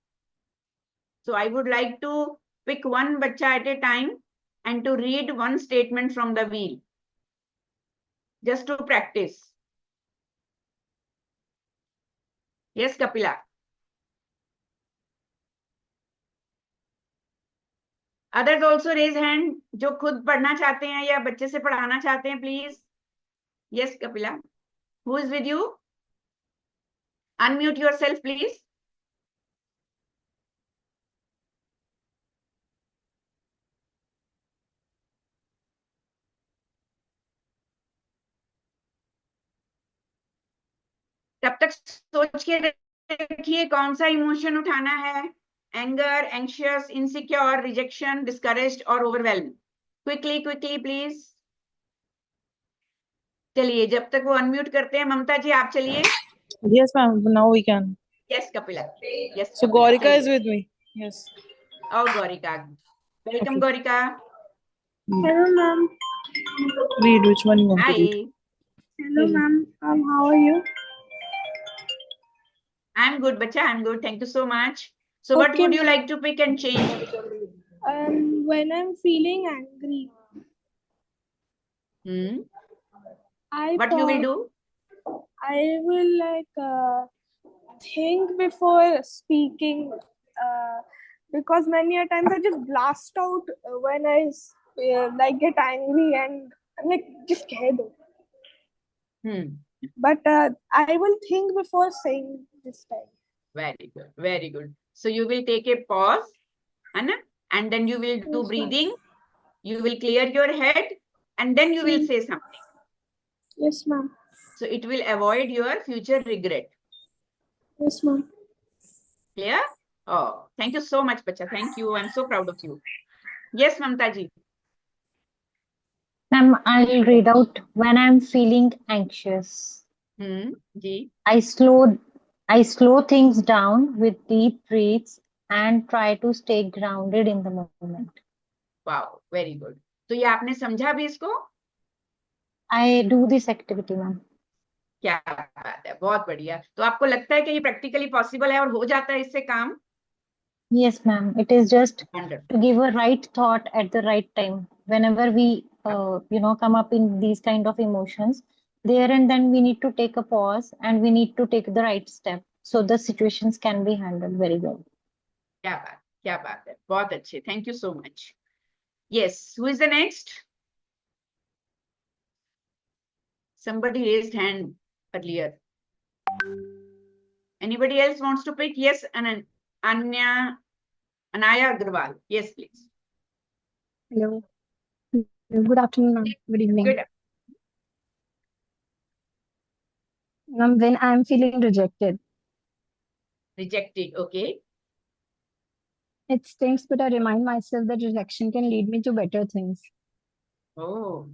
So I would like to pick one बच्चा at a time and to read one statement from the wheel, just to practice. Yes, Kapila. Others also raise hand, जो खुद पढ़ना चाहते हैं या बच्चे से पढ़ाना चाहते हैं, please. Yes, Kapila. Who is with you? Unmute yourself, please. तब तक सोच के रखिए कौन सा इमोशन उठाना है। Anger, anxious, insecure, rejection, discouraged और ओवरवेल्म। Quickly quickly please. चलिए, जब तक वो अनम्यूट करते हैं, ममता जी आप चलिए। Yes, ma'am. Now we can. Yes Kapila. Yes So Gorika is with me. Yes. और Gaurika, welcome Okay. Gaurika. Hello, ma'am. Read which one you want to read. Hi, Hello, ma'am. How are you? I am good बच्चा, I am good, thank you so much. So what Okay, would you like to pick and change? When I'm feeling angry, I what you will pause. डू? I will think before speaking, because many a times I just blast out when I like get angry and I'm like just keh do. But I will think before saying this time. Very good, very good. So you will take a pause, है ना? And then you will do Yes, ma'am. breathing. You will clear your head, and then you will say something. Yes, ma'am. So it will avoid your future regret. Yes, ma'am. Clear? Oh, thank you so much, Bacha. Thank you. I'm so proud of you. Yes, Mamta ji. Ma'am, I'll read out when I'm feeling anxious. Ji. I slow things down with deep breaths and try to stay grounded in the moment. Wow, very good. तो ये आपने समझा भी इसको? I do this activity, ma'am. क्या बात है, बहुत बढ़िया। तो आपको लगता है कि ये प्रैक्टिकली पॉसिबल है और हो जाता है इससे काम? Yes, ma'am. It is just Wonderful. to give a right thought at the right time. Whenever we, come up in these kind of emotions, there and then we need to take a pause and we need to take the right step so the situations can be handled very well. क्या बात है, बहुत अच्छे, thank you so much. Yes, who is the next? Somebody raised hand earlier. Anybody else wants to pick? Yes, Anaya Agrawal. Yes, please. Hello. Good afternoon, ma'am. Good evening. Good. Ma'am, when I am feeling rejected, Rejected, okay. it stings, but I remind myself that rejection can lead me to better things. Oh,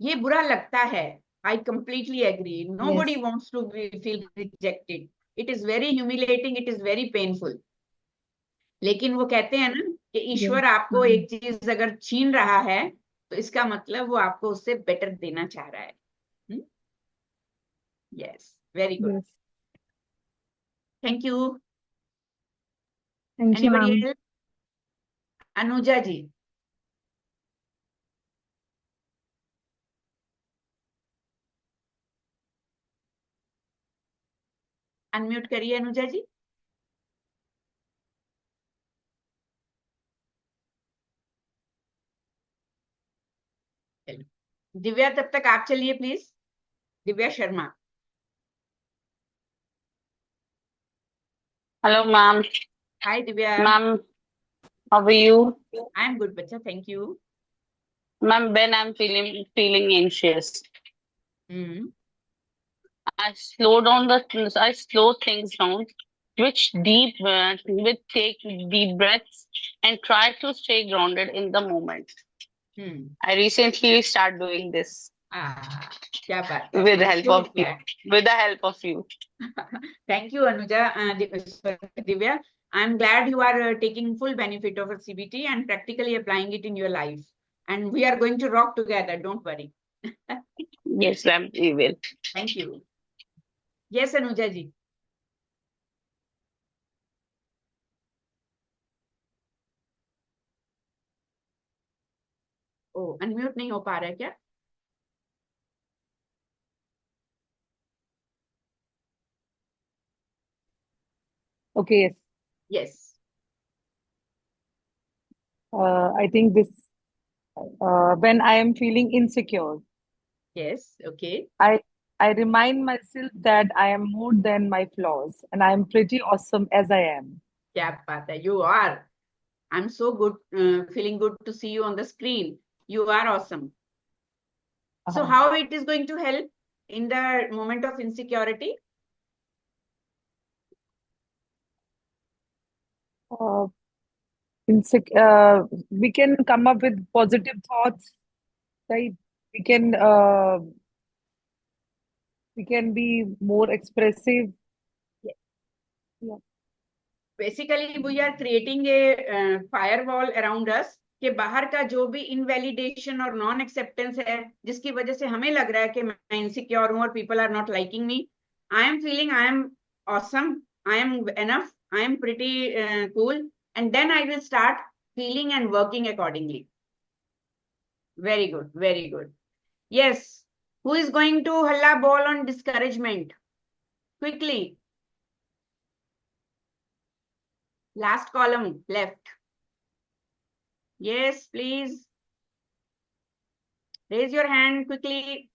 ये बुरा लगता है. I completely agree. Nobody wants to feel rejected. It is very humiliating. It is very painful. लेकिन वो कहते हैं ना कि ईश्वर आपको एक चीज अगर छीन रहा है तो इसका मतलब वो आपको उससे बेटर देना चाह रहा है. Yes, very good. Yes. Thank you. Thank you, Anybody ma'am. else? Anuja ji. Unmute करिए अनुजा जी. दिव्या तब तक आप चलिए please. Divya Sharma. Hello, ma'am. Hi Divya. Ma'am, how are you? I am good, bacha. Thank you. Ma'am, when I'm feeling anxious, Hmm. I I slow things down, take deep breaths, and try to stay grounded in the moment. Hmm. I recently started doing this Ah, क्या बात है. with the I'm help so of you. glad. With the help of you. Thank you, Anuja. Divya, I'm glad you are taking full benefit of CBT and practically applying it in your life. And we are going to rock together. Don't worry. Yes, ma'am, we will. Thank you. Yes, Anuja ji. Oh, unmute नहीं हो पा रहा है क्या? Okay, yes. Yes. I think this when I am feeling insecure, Yes. Okay. I I remind myself that I am more than my flaws and I am pretty awesome as I am. क्या बात है. You are. I'm so good, feeling good to see you on the screen. You are awesome. So Uh, how it is going to help in the moment of insecurity? uh, we can come up with positive thoughts, right? We can uh, we can be more expressive. Yeah. Basically we are creating a firewall around us कि बाहर का जो भी invalidation और non acceptance है जिसकी वजह से हमें लग रहा है कि मैं इनसिक्योर हूं और people are not liking me, I am feeling I am awesome, I am enough, I am pretty cool, and then I will start feeling and working accordingly. Very good, very good. Yes, who is going to halla ball on discouragement quickly? Last column left. Yes, please. Raise your hand quickly.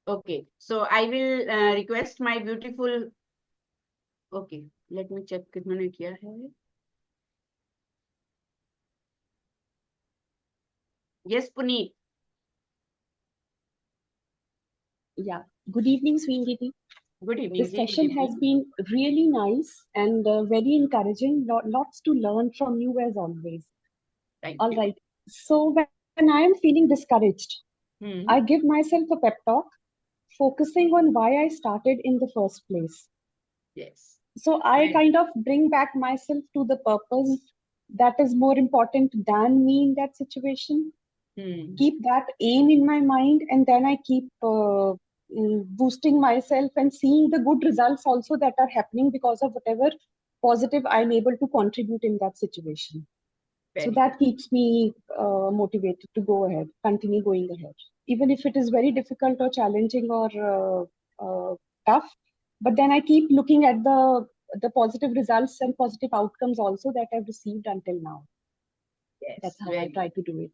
Okay, so I will request my beautiful. Okay, let me check कितने किया है. Yes, Puneet. Yeah. Good evening, Sweeney. Good evening. This Ji. Good session has evening. been really nice and very encouraging. Lots to learn from you as always. Thank All you. right. So when I am feeling discouraged, Hmm. I give myself a pep talk, focusing on why I started in the first place. Yes. So I Right. kind of bring back myself to the purpose that is more important than me in that situation. Hmm. Keep that aim in my mind, and then I keep boosting myself and seeing the good results also that are happening because of whatever positive I'm able to contribute in that situation. So Very that keeps me motivated to go ahead, continue going ahead, even if it is very difficult or challenging or tough. But then I keep looking at the positive results and positive outcomes also that I've received until now. Yes. That's how I Very try to do it.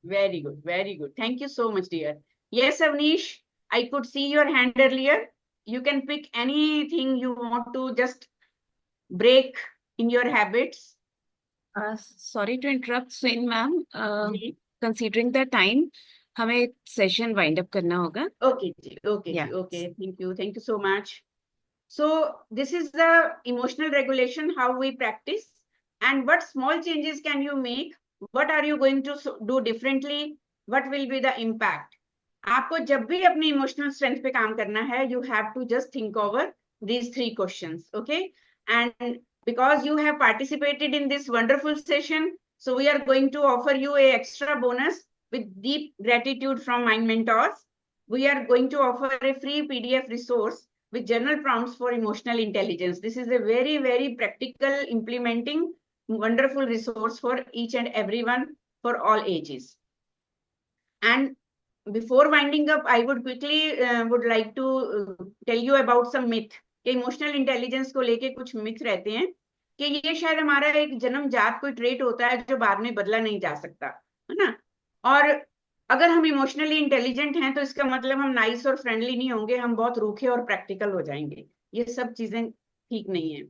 Very good. Very good. Thank you so much, dear. Yes, Avnish, I could see your hand earlier. You can pick anything you want to just break in your habits. Sorry to interrupt, Swin ma'am. Ji. Considering the time, हमें session wind up करना होगा. Okay, ji. Okay, Yeah. ji. Okay. Thank you. Thank you so much. So this is the emotional regulation, how we practice, and what small changes can you make? What are you going to do differently? What will be the impact? आपको जब भी अपनी emotional strength पे काम करना है, you have to just think over these 3 questions, okay? And because you have participated in this wonderful session, so we are going to offer you a extra bonus with deep gratitude from Mind Mentors, we are going to offer a free PDF resource with journal prompts for emotional intelligence. This is a very, very practical, implementing, wonderful resource for each and everyone for all ages. And before winding up, I would quickly would like to tell you about some myth. कि emotional intelligence को लेके कुछ myth रहते हैं कि ये शायद हमारा एक जन्मजात कोई ट्रेट होता है जो बाद में बदला नहीं जा सकता, है ना। और अगर हम इमोशनली इंटेलिजेंट हैं तो इसका मतलब हम नाइस और फ्रेंडली नहीं होंगे, हम बहुत रूखे और प्रैक्टिकल हो जाएंगे। ये सब चीजें ठीक नहीं है।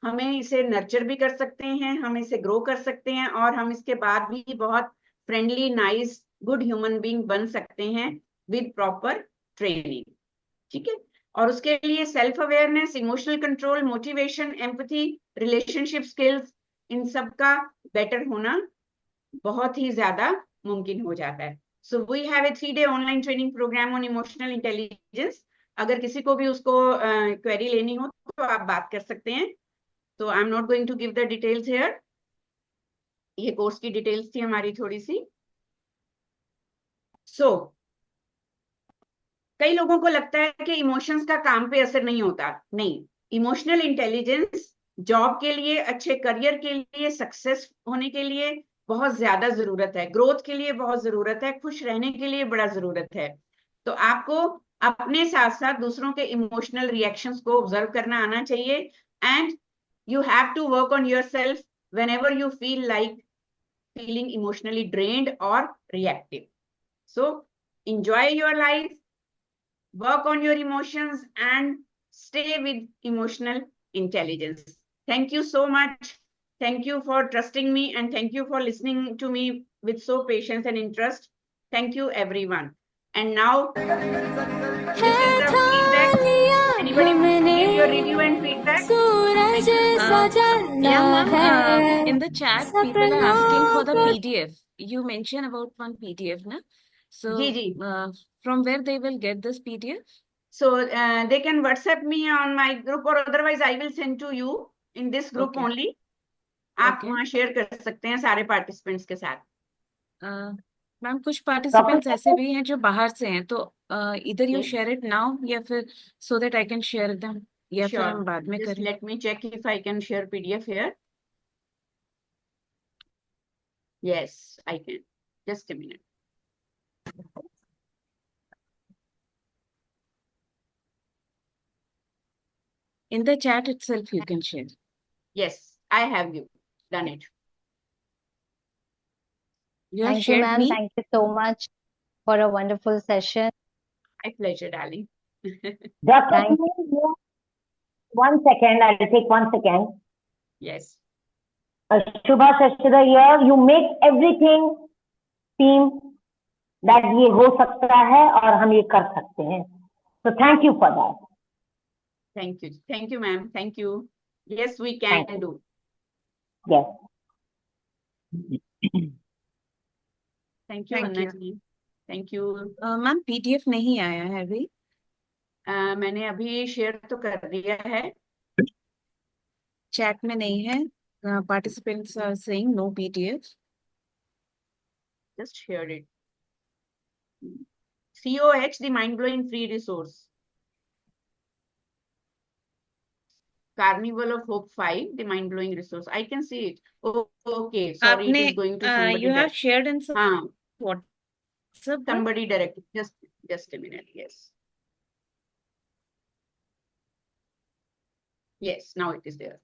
हमें इसे नर्चर भी कर सकते हैं, हम इसे ग्रो कर सकते हैं, और हम इसके बाद भी बहुत friendly, nice, good human being बन सकते हैं विद प्रॉपर ट्रेनिंग। ठीक है। और उसके लिए self awareness, emotional control, motivation, empathy, relationship skills, इन सब का बेटर होना बहुत ही ज्यादा मुमकिन हो जाता है। So we have a 3-day online training program on emotional intelligence. अगर किसी को भी उसको क्वेरी लेनी हो तो आप बात कर सकते हैं। तो I am not going to give the details here. ये कोर्स की डिटेल्स थी हमारी थोड़ी सी। कई लोगों को लगता है कि इमोशंस का काम पे असर नहीं होता। नहीं, इमोशनल इंटेलिजेंस जॉब के लिए, अच्छे करियर के लिए, सक्सेस होने के लिए बहुत ज्यादा जरूरत है, ग्रोथ के लिए बहुत जरूरत है, खुश रहने के लिए बड़ा जरूरत है। तो आपको अपने साथ साथ दूसरों के इमोशनल रिएक्शंस को ऑब्जर्व करना आना चाहिए, and you have to work on yourself whenever you feel like feeling emotionally drained or reactive. So enjoy your life, work on your emotions, and stay with emotional intelligence. Thank you so much. Thank you for trusting me, and thank you for listening to me with so patience and interest. Thank you, everyone. And now, this is the feedback. Anybody want to give your review and feedback? Yeah, ma'am. In the chat, people are asking for the PDF. You mentioned about one PDF, na? So, from where they will get this PDF? So they can WhatsApp me on my group, or otherwise I will send to you in this group only. आप वहाँ share कर सकते हैं सारे participants के साथ। Ma'am, कुछ participants ऐसे भी हैं जो बाहर से हैं, तो इधर यू शेयर इट नाउ, या फिर so that I can share them, या फिर हम बाद में करें। Let me check if I can share PDF here. Yes, I can. Just a minute. In the chat itself, you can share. Yes, I have done it. Thank you, ma'am. Thank you so much for a wonderful session. My pleasure, darling. Thank you. 1 second, I'll take 1 second. Yes. Shubha Shashida here. You make everything seem that ये हो सकता है और हम ये कर सकते हैं. So thank you for that. Thank you, ma'am. Thank you. Yes, we can do. Yes. Thank you, Anna ji. Thank you. Ma'am, PDF नहीं आया है अभी? मैंने अभी शेयर तो कर दिया है। चैट में नहीं है। Participants are saying no PDF. Just shared it. COH, the mind-blowing free resource. Carnival of Hope 5, the mind-blowing resource. I can see it. Oh, okay. Sorry, it is going to somebody. You have shared in some what? Somebody directed. Just a minute. Yes. Yes, now it is there.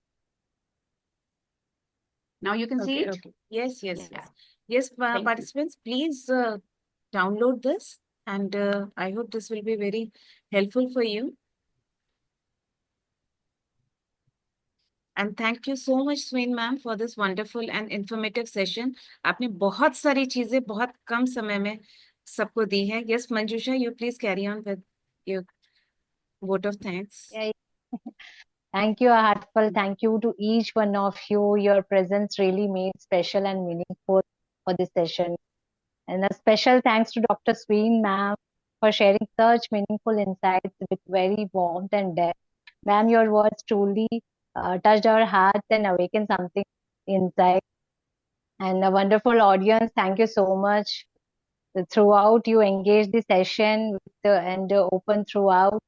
Now you can see it. Okay. Yes, participants, please download this, and I hope this will be very helpful for you. And thank you so much, Sween ma'am, for this wonderful and informative session. आपने बहुत सारी चीजें बहुत कम समय में सबको दी है. Yes, Manjusha, you please carry on with your vote of thanks. Thank you, a heartfelt thank you to each one of you. Your presence really made special and meaningful for this session. And a special thanks to Dr. Sween ma'am for sharing such meaningful insights with very warmth and depth. Ma'am, your words truly touched our hearts and awakened something inside. And a wonderful audience, thank you so much throughout you engaged the session and open throughout.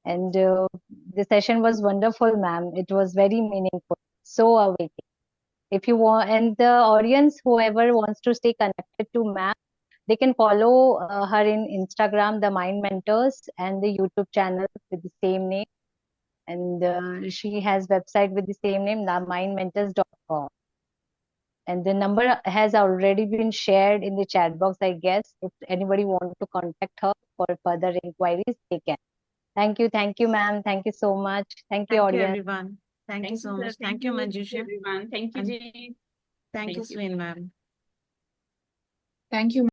And the session was wonderful, ma'am. It was very meaningful, so awakening. If you want, and the audience, whoever wants to stay connected to ma'am, they can follow her in Instagram, the Mind Mentors, and the YouTube channel with the same name. And she has website with the same name, themindmentors.com. And the number has already been shared in the chat box, I guess. If anybody wants to contact her for further inquiries, they can. Thank you, ma'am. Thank you so much. Thank you, Thank you, audience. everyone. Thank you so much. Thank you, Manjusha. everyone. Thank you, And Ji. thank you, Swin ma'am. Thank you.